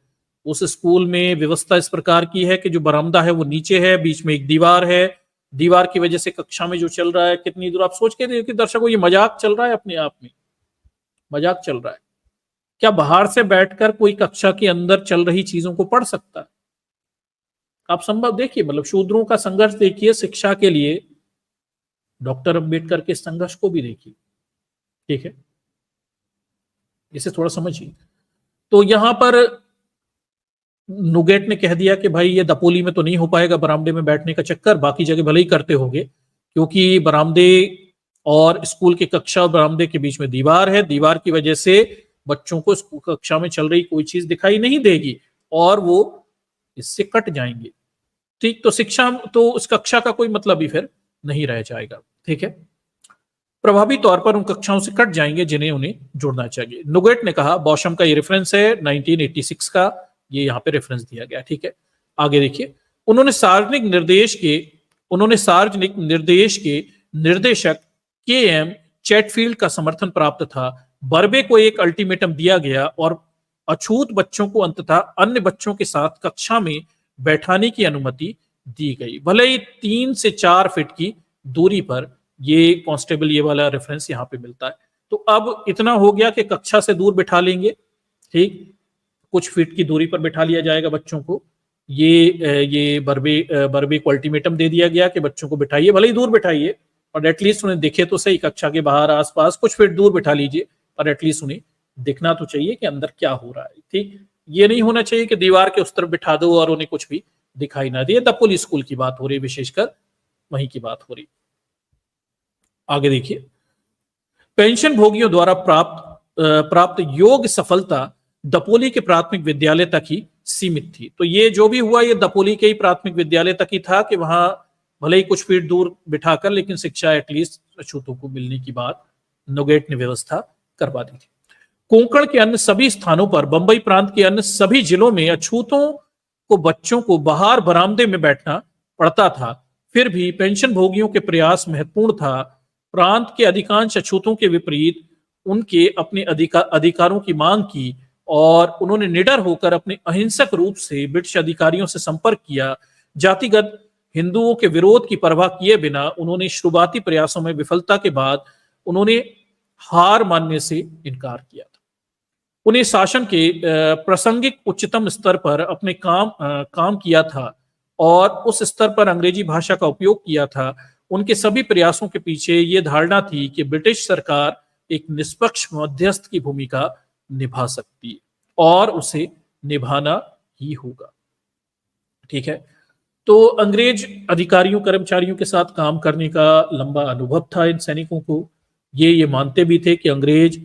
उस स्कूल में व्यवस्था इस प्रकार की है कि जो बरामदा है वो नीचे है, बीच में एक दीवार है। दीवार की वजह से कक्षा में जो चल रहा है कितनी दूर, आप सोच के देखिए दर्शकों, ये मजाक चल रहा है, अपने आप में मजाक चल रहा है। क्या बाहर से बैठकर कोई कक्षा के अंदर चल रही चीजों को पढ़ सकता है? आप संभव देखिए, मतलब शूद्रों का संघर्ष देखिए शिक्षा के लिए, डॉक्टर अंबेडकर के संघर्ष को भी देखिए। ठीक है, इसे थोड़ा समझिए। तो यहां पर नोगेट ने कह दिया कि भाई ये दपोली में तो नहीं हो पाएगा बरामदे में बैठने का चक्कर, बाकी जगह भले ही करते होंगे, क्योंकि बरामदे और स्कूल की कक्षा और बरामदे के बीच में दीवार है। दीवार की वजह से बच्चों को कक्षा में चल रही कोई चीज दिखाई नहीं देगी और वो इससे कट जाएंगे। ठीक, तो शिक्षा तो उस कक्षा का कोई मतलब ही फिर नहीं रह जाएगा। ठीक है, प्रभावी तौर पर उन कक्षाओं से कट जाएंगे जिन्हें उन्हें जुड़ना चाहिए। नोगेट ने कहा, बॉशम का ये रेफरेंस है 1986 का, ये यहाँ पे रेफरेंस दिया गया। ठीक है, आगे देखिए, उन्होंने सार्वजनिक निर्देश के निर्देशक के एम चैटफील्ड का समर्थन प्राप्त था। बर्वे को एक अल्टीमेटम दिया गया और अछूत बच्चों को अंततः अन्य बच्चों के साथ कक्षा में बैठाने की अनुमति दी गई, भले ही 3 से 4 फीट की दूरी पर। ये कांस्टेबल ये वाला रेफरेंस यहाँ पे मिलता है। तो अब इतना हो गया कि कक्षा से दूर बिठा लेंगे। ठीक, कुछ फीट की दूरी पर बिठा लिया जाएगा बच्चों को। ये बर्वे को अल्टीमेटम दे दिया गया कि बच्चों को बिठाइए, भले ही दूर बिठाइए और एटलीस्ट उन्हें दिखे तो सही, कक्षा के बाहर आसपास कुछ फीट दूर बिठा लीजिए, और एटलीस्ट उन्हें दिखना तो चाहिए कि अंदर क्या हो रहा है। ठीक, ये नहीं होना चाहिए कि दीवार के उस तरफ बिठा दो और उन्हें कुछ भी दिखाई ना दे। दपोली स्कूल की बात हो रही, विशेषकर वहीं की बात हो रही। आगे देखिए, पेंशन भोगियों द्वारा प्राप्त योग्य सफलता दपोली के प्राथमिक विद्यालय तक ही सीमित थी। तो ये जो भी हुआ ये दपोली के ही प्राथमिक विद्यालय तक ही था कि वहां भले ही कुछ फीट दूर बिठाकर, लेकिन शिक्षा एटलीस्ट अछूतों को मिलने की बात नोगेट ने व्यवस्था करवा दी थी। कोंकण के अन्य सभी स्थानों पर, बंबई प्रांत के अन्य सभी जिलों में अछूतों को बच्चों को बाहर बरामदे में बैठना पड़ता था। फिर भी पेंशन भोगियों के प्रयास महत्वपूर्ण था। प्रांत के अधिकांश अछूतों के विपरीत उनके अपने अधिकारों की मांग की और उन्होंने निडर होकर अपने अहिंसक रूप से ब्रिटिश अधिकारियों से संपर्क किया। जातिगत हिंदुओं के विरोध की परवाह किए बिना उन्होंने शुरुआती प्रयासों में विफलता के बाद उन्होंने हार मानने से इनकार किया था। उन्हें शासन के प्रासंगिक उच्चतम स्तर पर अपने काम किया था और उस स्तर पर अंग्रेजी भाषा का उपयोग किया था। उनके सभी प्रयासों के पीछे ये धारणा थी कि ब्रिटिश सरकार एक निष्पक्ष मध्यस्थ की भूमिका निभा सकती है और उसे निभाना ही होगा। ठीक है, तो अंग्रेज अधिकारियों कर्मचारियों के साथ काम करने का लंबा अनुभव था इन सैनिकों को। ये मानते भी थे कि अंग्रेज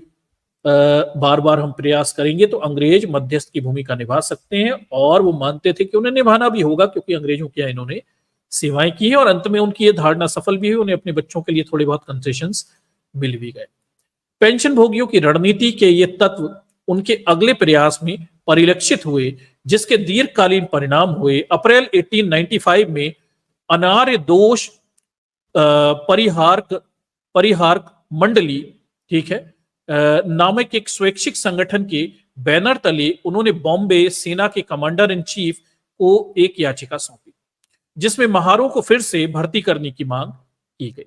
बार बार हम प्रयास करेंगे तो अंग्रेज मध्यस्थ की भूमिका निभा सकते हैं, और वो मानते थे कि उन्हें निभाना भी होगा, क्योंकि अंग्रेजों की इन्होंने सेवाएं की है और अंत में उनकी ये धारणा सफल भी हुई। उन्हें अपने बच्चों के लिए थोड़े बहुत कंसेशंस मिल भी गए। पेंशन भोगियों की रणनीति के ये तत्व उनके अगले प्रयास में परिलक्षित हुए, जिसके दीर्घकालीन परिणाम हुए। अप्रैल 1895 में अनार्य दोष परिहार मंडली, ठीक है, नामक एक स्वैच्छिक संगठन के बैनर तले उन्होंने बॉम्बे सेना के कमांडर इन चीफ को एक याचिका सौंपी, जिसमें महारों को फिर से भर्ती करने की मांग की गई।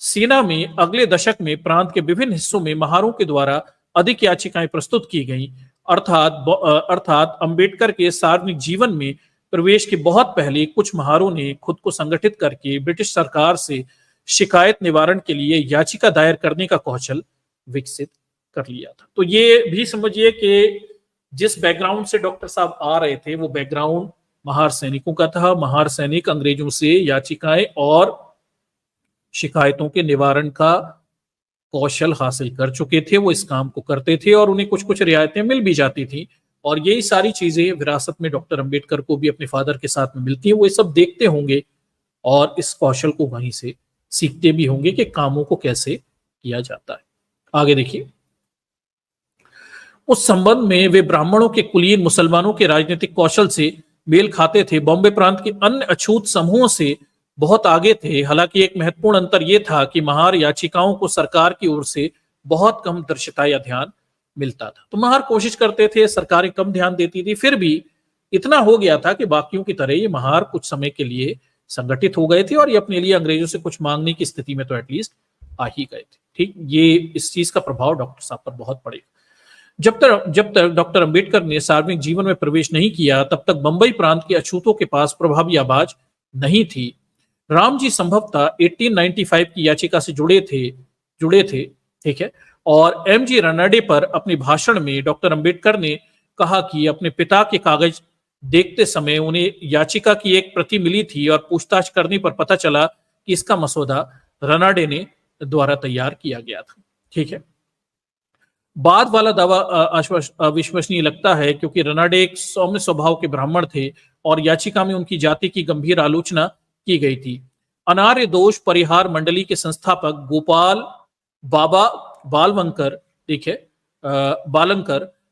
सेना में अगले दशक में प्रांत के विभिन्न हिस्सों में महारों के द्वारा अधिक याचिकाएं प्रस्तुत की गईं। अर्थात अंबेडकर के सार्वजनिक जीवन में प्रवेश के बहुत पहले कुछ महारों ने खुद को संगठित करके ब्रिटिश सरकार से शिकायत निवारण के लिए याचिका दायर करने का कौशल विकसित कर लिया था। तो ये भी समझिए कि जिस बैकग्राउंड से डॉक्टर साहब आ रहे थे वो बैकग्राउंड महार सैनिकों का था। महार सैनिक अंग्रेजों से याचिकाएं और शिकायतों के निवारण का कौशल हासिल कर चुके थे। वो इस काम को करते थे और उन्हें कुछ कुछ रियायतें मिल भी जाती थी, और यही सारी चीजें विरासत में डॉक्टर अंबेडकर को भी अपने फादर के साथ में मिलती है। वो ये सब देखते होंगे और इस कौशल को वहीं से सीखते भी होंगे कि कामों को कैसे किया जाता है। आगे देखिए, उस संबंध में वे ब्राह्मणों के कुलीन मुसलमानों के राजनीतिक कौशल से मेल खाते थे, बॉम्बे प्रांत के अन्य अछूत समूहों से बहुत आगे थे। हालांकि एक महत्वपूर्ण अंतर यह था कि महार याचिकाओं को सरकार की ओर से बहुत कम दृश्यता या ध्यान मिलता था। तो महार कोशिश करते थे, सरकारें कम ध्यान देती थी, फिर भी इतना हो गया था कि बाकियों की तरह ये महार कुछ समय के लिए संगठित हो गए थे और ये अपने लिए अंग्रेजों से कुछ मांगने की स्थिति में तो एटलीस्ट आ ही गए थे। ठीक, ये इस चीज का प्रभाव डॉक्टर साहब पर बहुत पड़ेगा। जब तक डॉक्टर अंबेडकर ने सार्वजनिक जीवन में प्रवेश नहीं किया, तब तक बंबई प्रांत के अछूतों के पास प्रभावी आवाज नहीं थी। राम जी संभवतः 1895 की याचिका से जुड़े थे, ठीक है, और एम जी रनाडे पर अपने भाषण में डॉक्टर अंबेडकर ने कहा कि अपने पिता के कागज देखते समय उन्हें याचिका की एक प्रति मिली थी और पूछताछ करने पर पता चला कि इसका मसौदा रनाडे ने द्वारा तैयार किया गया था। ठीक है, बाद वाला दावा अविश्वसनीय लगता है क्योंकि रनाडे एक सौम्य स्वभाव के ब्राह्मण थे और याचिका में उनकी जाति की गंभीर आलोचना की गई थी। अनार्य दोष परिहार मंडली के संस्थापक गोपाल बाबा बालवंकर, ठीक है,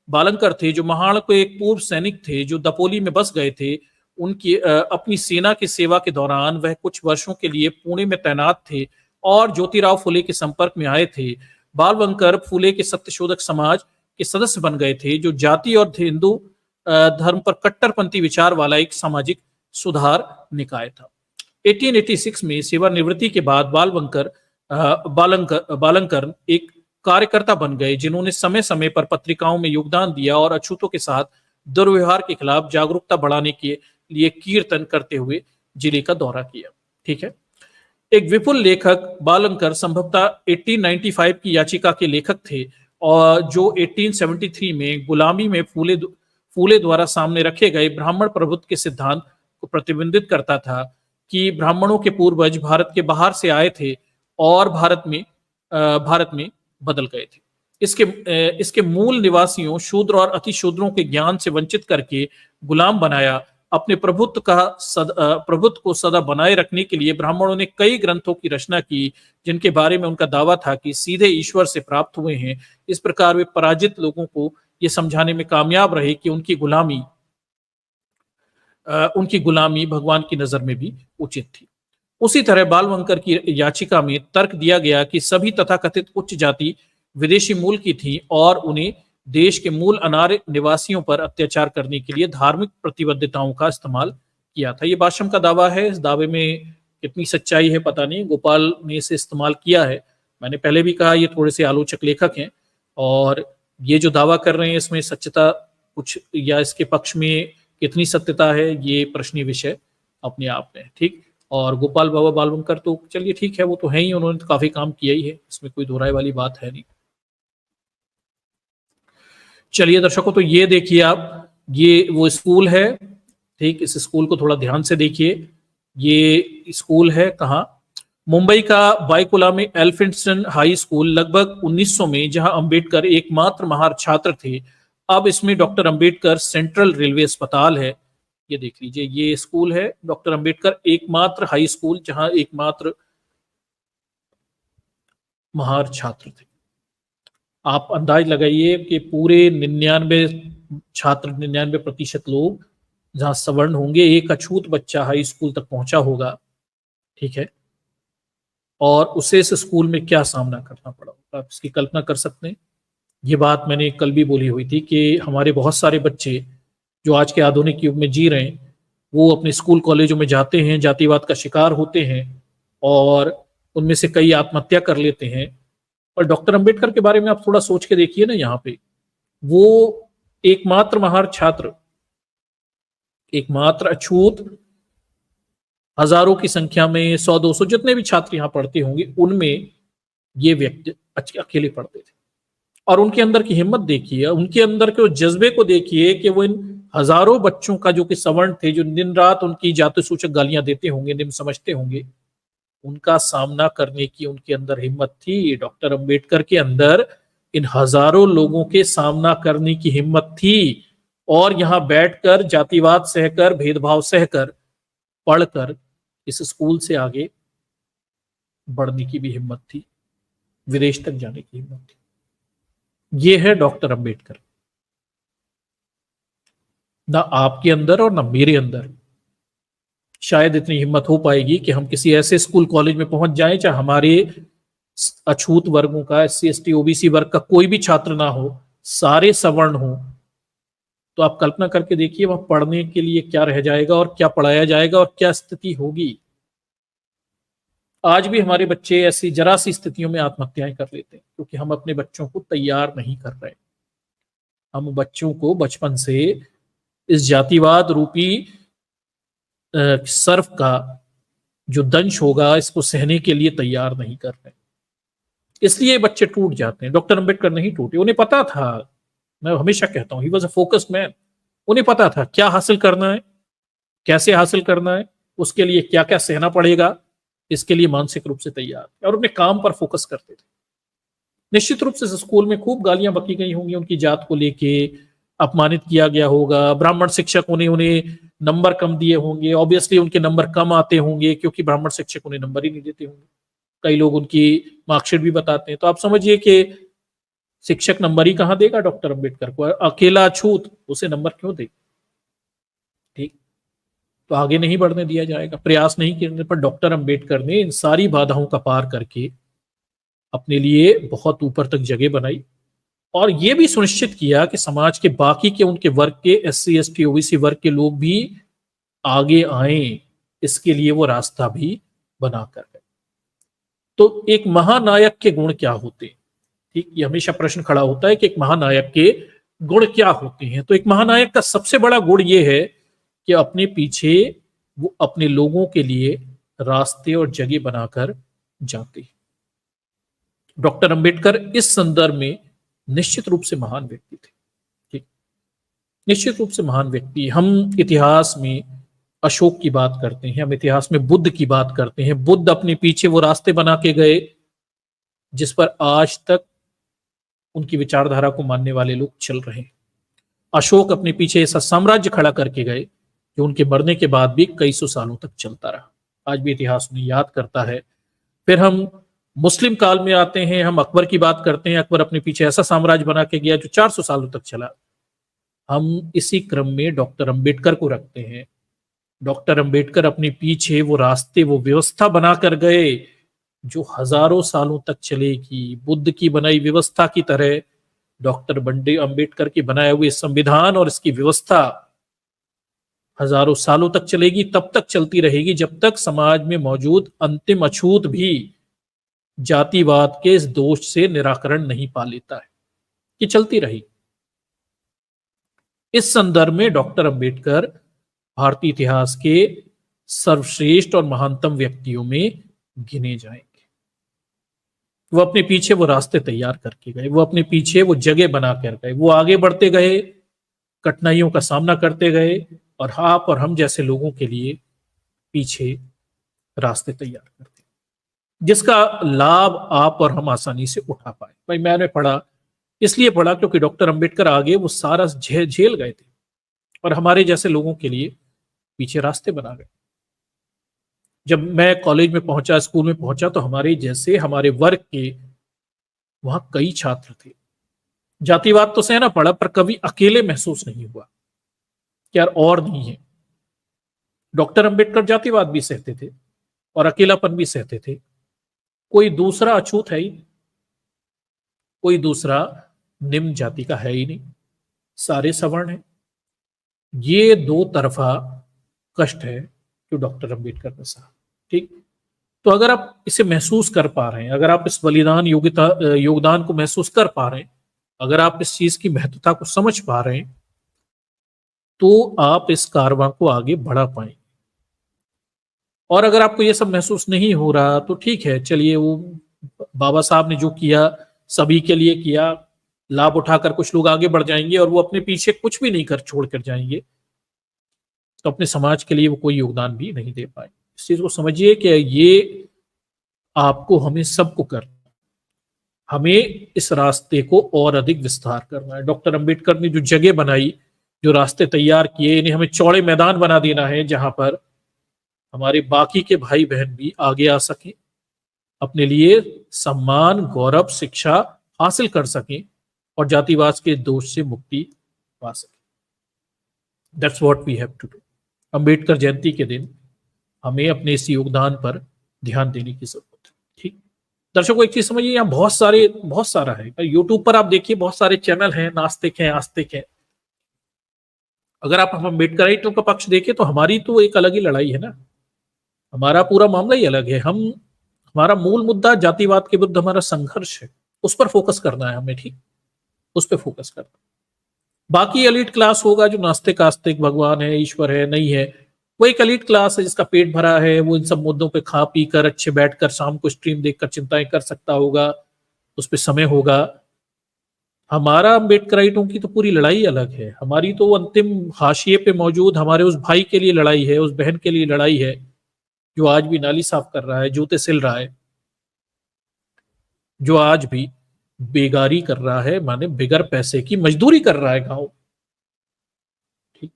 बालंकर थे, जो महाड़ के एक पूर्व सैनिक थे जो दपोली में बस गए थे। उनकी अपनी सेना की सेवा के दौरान वह कुछ वर्षों के लिए पुणे में तैनात थे और ज्योतिराव फुले के संपर्क में आए थे। बालवंकर फुले के सत्यशोधक समाज के सदस्य बन गए थे, जो जाति और हिंदू धर्म पर कट्टरपंथी विचार वाला एक सामाजिक सुधार निकाय था। 1886 में सेवानिवृत्ति के बाद बालंकर एक कार्यकर्ता बन गए, जिन्होंने समय समय पर पत्रिकाओं में योगदान दिया और अछूतों के साथ दुर्व्यवहार के खिलाफ जागरूकता बढ़ाने के लिए कीर्तन करते हुए जिले का दौरा किया। ठीक है, एक विपुल लेखक बालंकर संभवतः 1895 की याचिका के लेखक थे और जो 1873 में गुलामी में फूले द्वारा सामने रखे गए ब्राह्मण प्रभुत्व के सिद्धांत को प्रतिबिंबित करता था कि ब्राह्मणों के पूर्वज भारत के बाहर से आए थे और भारत में बदल गए थे। इसके मूल निवासियों शूद्र और अति शूद्रों के ज्ञान से वंचित करके गुलाम बनाया। अपने प्रभुत्व को सदा बनाए रखने के लिए ब्राह्मणों ने कई ग्रंथों की रचना की, जिनके बारे में उनका दावा था कि सीधे ईश्वर से प्राप्त हुए हैं। इस प्रकार वे पराजित लोगों को यह समझाने में कामयाब रहे कि उनकी गुलामी भगवान की नजर में भी उचित थी। उसी तरह बालवंकर की याचिका में तर्क दिया गया कि सभी तथाकथित उच्च जाति विदेशी मूल की थी और उन्हें देश के मूल अनार्य निवासियों पर अत्याचार करने के लिए धार्मिक प्रतिबद्धताओं का इस्तेमाल किया था। ये बाशम का दावा है, इस दावे में कितनी सच्चाई है पता नहीं, गोपाल ने इसे इस्तेमाल किया है। मैंने पहले भी कहा ये थोड़े से आलोचक लेखक हैं और ये जो दावा कर रहे हैं इसमें सत्यता कुछ या इसके पक्ष में कितनी सत्यता है ये प्रश्नीय विषय अपने आप में। ठीक, और गोपाल बाबा बालवंकर तो चलिए ठीक है, वो तो है ही, उन्होंने तो काफी काम किया ही है, इसमें कोई दोहराए वाली बात है नहीं। चलिए दर्शकों, तो ये देखिए आप, ये वो स्कूल है। ठीक, इस स्कूल को थोड़ा ध्यान से देखिए। ये स्कूल है कहाँ? मुंबई का बायकुला में एल्फिंस्टन हाई स्कूल, लगभग 1900 में, जहां अंबेडकर एकमात्र महार छात्र थे। अब इसमें डॉक्टर अंबेडकर सेंट्रल रेलवे अस्पताल है। ये देख लीजिए, ये स्कूल है डॉक्टर अंबेडकर एकमात्र हाई स्कूल, जहां एकमात्र महार छात्र थे। आप अंदाज लगाइए कि पूरे 99 छात्र 99% लोग जहां सवर्ण होंगे, एक अछूत बच्चा हाई स्कूल तक पहुंचा होगा, ठीक है, और उसे इस स्कूल में क्या सामना करना पड़ा होगा, आप इसकी कल्पना कर सकते हैं। ये बात मैंने कल भी बोली हुई थी कि हमारे बहुत सारे बच्चे जो आज के आधुनिक युग में जी रहे हैं, वो अपने स्कूल कॉलेजों में जाते हैं, जातिवाद का शिकार होते हैं, और उनमें से कई आत्महत्या कर लेते हैं। और डॉक्टर अंबेडकर के बारे में आप थोड़ा सोच के देखिए ना, यहाँ पे वो एकमात्र महार छात्र, एकमात्र अछूत, हजारों की संख्या में 100-200 जितने भी छात्र यहाँ पढ़ते होंगे, उनमें ये व्यक्ति अकेले पढ़ते थे। और उनके अंदर की हिम्मत देखिए, उनके अंदर के जज्बे को देखिए कि वो इन हजारों बच्चों का, जो कि सवर्ण थे, जो दिन रात उनकी जाति सूचक गालियां देते होंगे, निम्न समझते होंगे, उनका सामना करने की उनके अंदर हिम्मत थी। डॉक्टर अंबेडकर के अंदर इन हजारों लोगों के सामना करने की हिम्मत थी, और यहां बैठकर जातिवाद सहकर, भेदभाव सहकर, पढ़कर इस स्कूल से आगे बढ़ने की भी हिम्मत थी, विदेश तक जाने की हिम्मत थी। ये है डॉक्टर अंबेडकर। ना आपके अंदर और ना मेरे अंदर शायद इतनी हिम्मत हो पाएगी कि हम किसी ऐसे स्कूल कॉलेज में पहुंच जाएं, चाहे हमारे अछूत वर्गों का, एससी एसटी ओबीसी वर्ग का कोई भी छात्र ना हो, सारे सवर्ण हो, तो आप कल्पना करके देखिए वहां पढ़ने के लिए क्या रह जाएगा और क्या पढ़ाया जाएगा और क्या स्थिति होगी। आज भी हमारे बच्चे ऐसी जरा सी स्थितियों में आत्महत्याएं कर लेते हैं, क्योंकि हम अपने बच्चों को तैयार नहीं कर रहे। हम बच्चों को बचपन से इस जातिवाद रूपी सर्फ का जो दंश होगा, इसको सहने के लिए तैयार नहीं कर रहे, इसलिए बच्चे टूट जाते हैं। डॉक्टर अंबेडकर नहीं टूटे, उन्हें पता था, मैं हमेशा कहता हूं, he was a focused man. उन्हें पता था क्या हासिल करना है, कैसे हासिल करना है, उसके लिए क्या क्या सहना पड़ेगा, इसके लिए मानसिक रूप से तैयार, और अपने काम पर फोकस करते थे। निश्चित रूप से स्कूल में खूब गालियां बकी गई होंगी, उनकी जात को लेके अपमानित किया गया होगा, ब्राह्मण शिक्षकों ने उन्हें नंबर कम दिए होंगे, ऑब्वियसली उनके नंबर कम आते होंगे क्योंकि ब्राह्मण शिक्षक उन्हें नंबर ही नहीं देते होंगे। कई लोग उनकी मार्कशीट भी बताते हैं। तो आप समझिए कि शिक्षक नंबर ही कहां देगा डॉक्टर अंबेडकर को, अकेला अछूत उसे नंबर क्यों देगा, ठीक। तो आगे नहीं बढ़ने दिया जाएगा, प्रयास नहीं करने पर डॉक्टर अंबेडकर ने इन सारी बाधाओं का पार करके अपने लिए बहुत ऊपर तक जगह बनाई, और यह भी सुनिश्चित किया कि समाज के बाकी के उनके वर्ग के, एससी एसटी ओबीसी वर्ग के लोग भी आगे आए, इसके लिए वो रास्ता भी बनाकर गए। तो एक महानायक के गुण क्या होते हैं, ठीक, ये हमेशा प्रश्न खड़ा होता है कि एक महानायक के गुण क्या होते हैं। तो एक महानायक का सबसे बड़ा गुण यह है कि अपने पीछे वो अपने लोगों के लिए रास्ते और जगह बनाकर जाते हैं। डॉक्टर अंबेडकर इस संदर्भ में निश्चित रूप से महान व्यक्ति थे, ठीक, निश्चित रूप से महान व्यक्ति। हम इतिहास में अशोक की बात करते हैं, हम इतिहास में बुद्ध की बात करते हैं। बुद्ध अपने पीछे वो रास्ते बना के गए जिस पर आज तक उनकी विचारधारा को मानने वाले लोग चल रहे हैं। अशोक अपने पीछे ऐसा साम्राज्य खड़ा करके गए जो उनके मरने के बाद भी कई सौ सालों तक चलता रहा, आज भी इतिहास उन्हें याद करता है। फिर हम मुस्लिम काल में आते हैं, हम अकबर की बात करते हैं। अकबर अपने पीछे ऐसा साम्राज्य बना के गया जो 400 सालों तक चला। हम इसी क्रम में डॉक्टर अंबेडकर को रखते हैं। डॉक्टर अंबेडकर अपने पीछे वो रास्ते, वो व्यवस्था बनाकर गए जो हजारों सालों तक चलेगी। बुद्ध की बनाई व्यवस्था की तरह डॉक्टर अंबेडकर के बनाए हुए संविधान और इसकी व्यवस्था हजारों सालों तक चलेगी, तब तक चलती रहेगी जब तक समाज में मौजूद अंतिम अछूत भी जातिवाद के इस दोष से निराकरण नहीं पा लेता है, कि चलती रही। इस संदर्भ में डॉक्टर अंबेडकर भारतीय इतिहास के सर्वश्रेष्ठ और महानतम व्यक्तियों में गिने जाएंगे। वो अपने पीछे वो रास्ते तैयार करके गए, वो अपने पीछे वो जगह बना कर गए, वो आगे बढ़ते गए, कठिनाइयों का सामना करते गए, और आप और हम जैसे लोगों के लिए पीछे रास्ते तैयार करते, जिसका लाभ आप और हम आसानी से उठा पाए। भाई मैंने पढ़ा, इसलिए पढ़ा क्योंकि डॉक्टर अंबेडकर आगे वो सारा झेल गए थे, और हमारे जैसे लोगों के लिए पीछे रास्ते बना गए। जब मैं कॉलेज में पहुंचा, स्कूल में पहुंचा, तो हमारे जैसे, हमारे वर्ग के वहां कई छात्र थे जातिवाद तो सहना पड़ा, पर कभी अकेले महसूस नहीं हुआ कि यार और नहीं है। डॉक्टर अंबेडकर जातिवाद भी सहते थे और अकेलापन भी सहते थे। कोई दूसरा अछूत है ही नहीं, कोई दूसरा निम्न जाति का है ही नहीं, सारे सवर्ण हैं। ये दो तरफा कष्ट है जो डॉक्टर अंबेडकर ने सहा। ठीक, तो अगर आप इसे महसूस कर पा रहे हैं, अगर आप इस बलिदान योगदान को महसूस कर पा रहे हैं, अगर आप इस चीज की महत्वता को समझ पा रहे हैं, तो आप इस कारवां को आगे बढ़ा पाएंगे। और अगर आपको ये सब महसूस नहीं हो रहा तो ठीक है, चलिए, वो बाबा साहब ने जो किया सभी के लिए किया, लाभ उठाकर कुछ लोग आगे बढ़ जाएंगे और वो अपने पीछे कुछ भी नहीं कर छोड़ कर जाएंगे, तो अपने समाज के लिए वो कोई योगदान भी नहीं दे पाए। इस चीज को समझिए कि ये आपको, हमें सबको करना, हमें इस रास्ते को और अधिक विस्तार करना है। डॉक्टर अंबेडकर ने जो जगह बनाई, जो रास्ते तैयार किए, इन्हें हमें चौड़े मैदान बना देना है जहां पर हमारे बाकी के भाई बहन भी आगे आ सकें, अपने लिए सम्मान, गौरव, शिक्षा हासिल कर सकें और जातिवाद के दोष से मुक्ति पा सकें। That's what we have to do. Ambedkar Jayanti के दिन हमें अपने इस योगदान पर ध्यान देने की जरूरत है। ठीक, दर्शकों, एक चीज समझिए, यहाँ बहुत सारा है। यूट्यूब पर आप देखिए, बहुत सारे चैनल हैं, नास्तिक हैं, आस्तिक हैं। अगर आप हम अम्बेडकराइटों का पक्ष देखें तो हमारी तो एक अलग ही लड़ाई है ना, हमारा पूरा मामला ही अलग है। हमारा मूल मुद्दा जातिवाद के विरुद्ध हमारा संघर्ष है, उस पर फोकस करना है हमें। ठीक, उस पर फोकस करना। बाकी एलिट क्लास होगा जो नास्तिक आस्तिक, भगवान है, ईश्वर है, नहीं है, वो एक एलिट क्लास है जिसका पेट भरा है, वो इन सब मुद्दों पे खा पी कर अच्छे बैठकर शाम को स्ट्रीम देखकर चिंताएं कर सकता होगा, उस पर समय होगा। हमारा अम्बेडकराइटों की तो पूरी लड़ाई अलग है। हमारी तो अंतिम हाशिए पे मौजूद हमारे उस भाई के लिए लड़ाई है, उस बहन के लिए लड़ाई है जो आज भी नाली साफ कर रहा है, जूते सिल रहा है, जो आज भी बेगारी कर रहा है, माने बिगर पैसे की मजदूरी कर रहा है गांव। ठीक,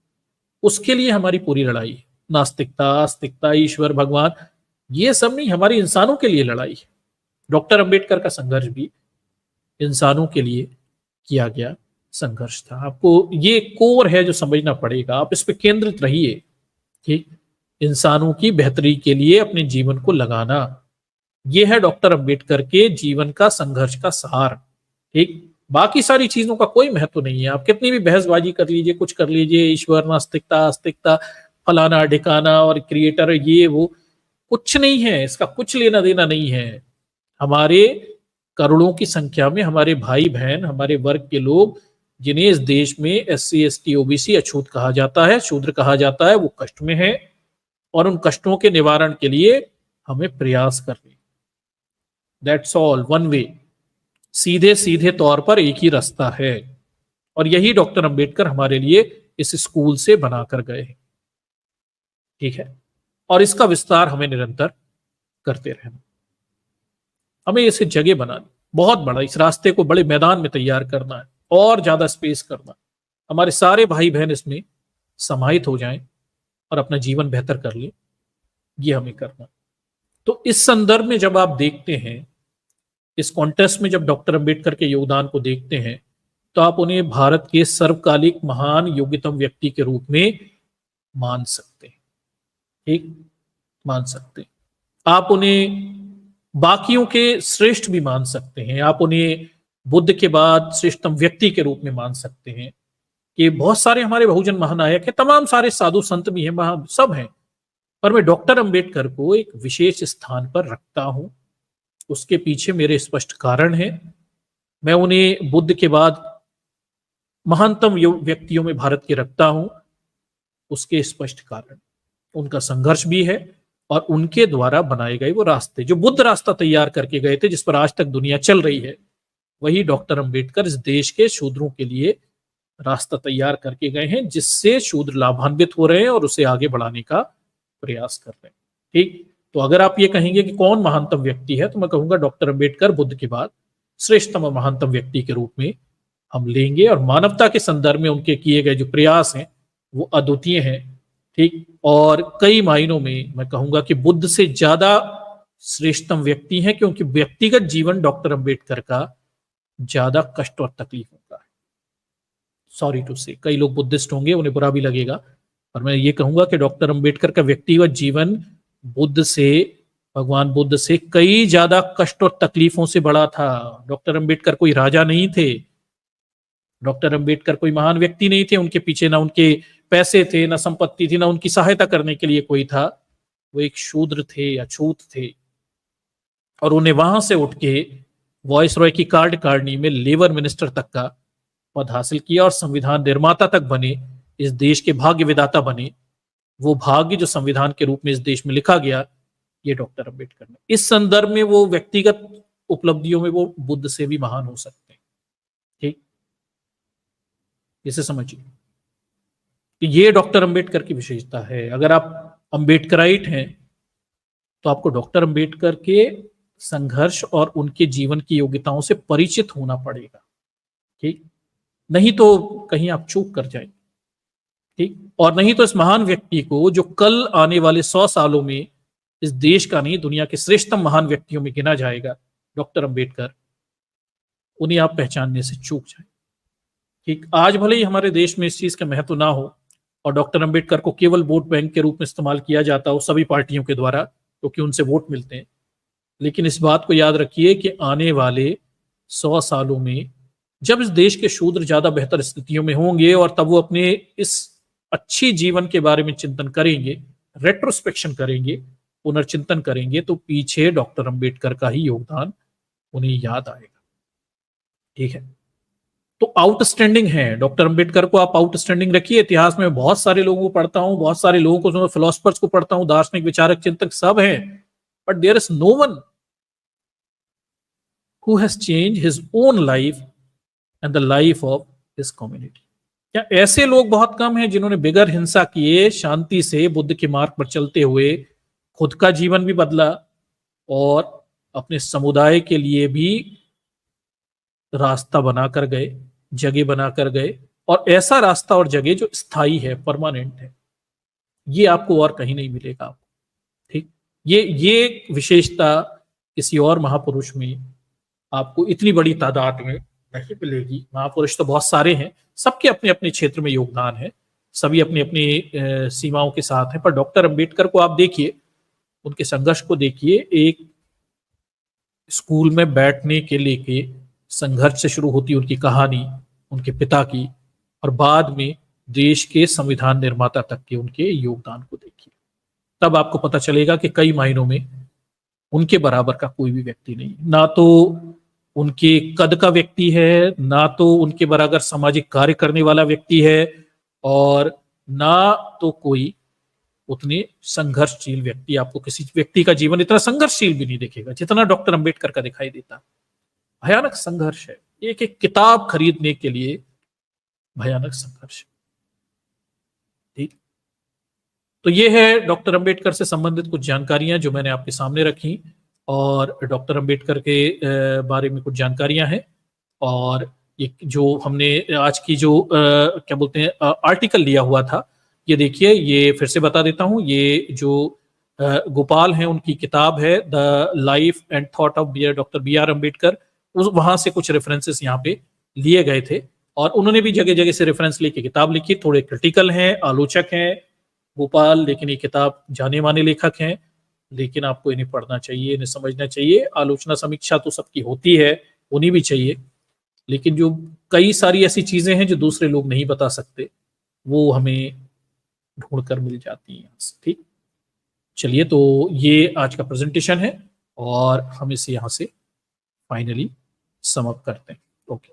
उसके लिए हमारी पूरी लड़ाई है। नास्तिकता, आस्तिकता, ईश्वर, भगवान, ये सब नहीं, हमारी इंसानों के लिए लड़ाई है। डॉक्टर अंबेडकर का संघर्ष भी इंसानों के लिए किया गया संघर्ष था। आपको ये कोर है जो समझना पड़ेगा, आप इस पे केंद्रित रहिए। ठीक, इंसानों की बेहतरी के लिए अपने जीवन को लगाना, यह है डॉक्टर अंबेडकर के जीवन का संघर्ष का सार। ठीक, बाकी सारी चीजों का कोई महत्व नहीं है। आप कितनी भी बहसबाजी कर लीजिए, कुछ कर लीजिए, ईश्वर, नास्तिकता, आस्तिकता, फलाना ढिकाना और क्रिएटर, ये वो, कुछ नहीं है, इसका कुछ लेना देना नहीं है। हमारे करोड़ों की संख्या में हमारे भाई बहन, हमारे वर्ग के लोग, जिन्हें इस देश में SC ST OBC अछूत कहा जाता है, शूद्र कहा जाता है, वो कष्ट में है और उन कष्टों के निवारण के लिए हमें प्रयास करने। दैट्स ऑल, वन वे, सीधे सीधे तौर पर एक ही रास्ता है और यही डॉक्टर अंबेडकर हमारे लिए इस स्कूल से बनाकर गए हैं। ठीक है, और इसका विस्तार हमें निरंतर करते रहना, हमें इसे जगह बनानी, बहुत बड़ा इस रास्ते को बड़े मैदान में तैयार करना है और ज्यादा स्पेस करना, हमारे सारे भाई बहन इसमें समाहित हो जाएं और अपना जीवन बेहतर कर ले, ये हमें करना। तो इस संदर्भ में जब आप देखते हैं, इस कॉन्टेस्ट में जब डॉक्टर अंबेडकर के योगदान को देखते हैं, तो आप उन्हें भारत के सर्वकालिक महान योग्यतम व्यक्ति के रूप में मान सकते हैं। ठीक, मान सकते हैं। आप उन्हें बाकियों के श्रेष्ठ भी मान सकते हैं। आप उन्हें बुद्ध के बाद श्रेष्ठतम व्यक्ति के रूप में मान सकते हैं कि बहुत सारे हमारे बहुजन महानायक हैं, तमाम सारे साधु संत भी हैं, सब हैं, पर मैं डॉक्टर अंबेडकर को एक विशेष स्थान पर रखता हूं। उसके पीछे मेरे स्पष्ट कारण हैं। मैं उन्हें बुद्ध के बाद महानतम व्यक्तियों में भारत के रखता हूं। उसके स्पष्ट कारण, उनका संघर्ष भी है और उनके द्वारा बनाए गए वो रास्ते, जो बुद्ध रास्ता तैयार करके गए थे, जिस पर आज तक दुनिया चल रही है, वही डॉक्टर अंबेडकर इस देश के शूद्रों के लिए रास्ता तैयार करके गए हैं, जिससे शूद्र लाभान्वित हो रहे हैं और उसे आगे बढ़ाने का प्रयास कर रहे हैं। ठीक, तो अगर आप ये कहेंगे कि कौन महानतम व्यक्ति है, तो मैं कहूंगा डॉक्टर अंबेडकर बुद्ध के बाद श्रेष्ठतम और महानतम व्यक्ति के रूप में हम लेंगे और मानवता के संदर्भ में उनके किए गए जो प्रयास हैं वो अद्वितीय हैं। ठीक, और कई मायनों में मैं कहूंगा कि बुद्ध से ज्यादा श्रेष्ठतम व्यक्ति हैं, क्योंकि व्यक्तिगत जीवन डॉक्टर अंबेडकर का ज्यादा कष्ट और तकलीफ होता है। सॉरी टू से, कई लोग बुद्धिस्ट होंगे, उन्हें बुरा भी लगेगा, पर मैं ये कहूंगा कि डॉक्टर अंबेडकर का व्यक्तिगत जीवन बुद्ध से, भगवान बुद्ध से कई ज्यादा कष्ट और तकलीफों से बड़ा था। डॉक्टर अंबेडकर कोई राजा नहीं थे, डॉक्टर अंबेडकर कोई महान व्यक्ति नहीं थे, उनके पीछे ना उनके पैसे थे, ना संपत्ति थी, ना उनकी सहायता करने के लिए कोई था। वो एक शूद्र थे, अछूत थे, और उन्हें वहां से उठ के वॉइस रॉय की कार्यकारिणी में लेबर मिनिस्टर तक का पद हासिल किया और संविधान निर्माता तक बने, इस देश के भाग्य विधाता बने। वो भाग्य जो संविधान के रूप में इस देश में लिखा गया, ये डॉक्टर अंबेडकर ने। इस संदर्भ में वो व्यक्तिगत उपलब्धियों में वो बुद्ध से भी महान हो सकते हैं। ठीक, इसे समझिए कि ये डॉक्टर अंबेडकर की विशेषता है। अगर आप अंबेडकराइट हैं तो आपको डॉक्टर अंबेडकर के संघर्ष और उनके जीवन की योग्यताओं से परिचित होना पड़ेगा। ठीक, नहीं तो कहीं आप चूक कर जाएंगे। ठीक, और नहीं तो इस महान व्यक्ति को, जो कल आने वाले 100 सालों में इस देश का नहीं दुनिया के श्रेष्ठतम महान व्यक्तियों में गिना जाएगा, डॉक्टर अंबेडकर, उन्हें आप पहचानने से चूक जाए। ठीक, आज भले ही हमारे देश में इस चीज का महत्व ना हो और डॉक्टर अंबेडकर को केवल वोट बैंक के रूप में इस्तेमाल किया जाता हो सभी पार्टियों के द्वारा, क्योंकि उनसे वोट मिलते हैं, लेकिन इस बात को याद रखिए कि आने वाले 100 सालों में जब इस देश के शूद्र ज्यादा बेहतर स्थितियों में होंगे और तब वो अपने इस अच्छी जीवन के बारे में चिंतन करेंगे, रेट्रोस्पेक्शन करेंगे, पुनर्चिंतन करेंगे, तो पीछे डॉक्टर अंबेडकर का ही योगदान उन्हें याद आएगा। ठीक है, तो आउटस्टैंडिंग है डॉक्टर अंबेडकर को, आप आउटस्टैंडिंग रखिए। इतिहास में बहुत सारे लोगों को पढ़ता हूं, बहुत सारे लोगों को, फिलोसफर्स को पढ़ता हूं, दार्शनिक विचारक चिंतक सब हैं, but there is no one who has change his own life and the life of his community. क्या ऐसे लोग बहुत कम हैं जिन्होंने बिगर हिंसा किए शांति से बुद्ध के मार्ग पर चलते हुए खुद का जीवन भी बदला और अपने समुदाय के लिए भी रास्ता बनाकर गए, जगह बनाकर गए, और ऐसा रास्ता और जगह जो स्थायी है, परमानेंट है। ये आपको और कहीं नहीं मिलेगा आपको। ठीक, ये विशेषता किसी और महापुरुष में आपको इतनी बड़ी तादाद में नहीं मिलेगी। महापुरुष तो बहुत सारे हैं, सबके अपने अपने क्षेत्र में योगदान है, सभी अपनी अपनी सीमाओं के साथ हैं, पर डॉक्टर अंबेडकर को आप देखिए, उनके संघर्ष को देखिए। एक स्कूल में बैठने के लेके संघर्ष से शुरू होती उनकी कहानी, उनके पिता की, और बाद में देश के संविधान निर्माता तक के उनके योगदान को देखिए। तब आपको पता चलेगा कि कई मायनों में उनके बराबर का कोई भी व्यक्ति नहीं, ना तो उनके कद का व्यक्ति है, ना तो उनके बराबर सामाजिक कार्य करने वाला व्यक्ति है, और ना तो कोई उतने संघर्षशील व्यक्ति। आपको किसी व्यक्ति का जीवन इतना संघर्षशील भी नहीं दिखेगा जितना डॉक्टर अंबेडकर का दिखाई देता। भयानक संघर्ष है, एक एक किताब खरीदने के लिए भयानक संघर्ष। ठीक, तो ये है डॉक्टर अंबेडकर से संबंधित कुछ जानकारियां जो मैंने आपके सामने रखी, और डॉक्टर अंबेडकर के बारे में कुछ जानकारियां हैं। और ये जो हमने आज की जो क्या बोलते हैं आर्टिकल लिया हुआ था, ये देखिए, ये फिर से बता देता हूं, ये जो गोपाल हैं उनकी किताब है the life and thought of doctor B R Ambedkar. वहां से कुछ रेफरेंसेस यहाँ पे लिए गए थे, और उन्होंने भी जगह जगह से रेफरेंस लेके किताब लिखी। थोड़े क्रिटिकल हैं, आलोचक हैं गोपाल, लेकिन ये किताब जाने माने लेखक हैं, लेकिन आपको इन्हें पढ़ना चाहिए, इन्हें समझना चाहिए। आलोचना समीक्षा तो सबकी होती है, होनी भी चाहिए, लेकिन जो कई सारी ऐसी चीजें हैं जो दूसरे लोग नहीं बता सकते, वो हमें ढूंढ कर मिल जाती हैं। ठीक, चलिए, तो ये आज का प्रेजेंटेशन है और हम इसे यहाँ से फाइनली सम अप करते हैं। ओके।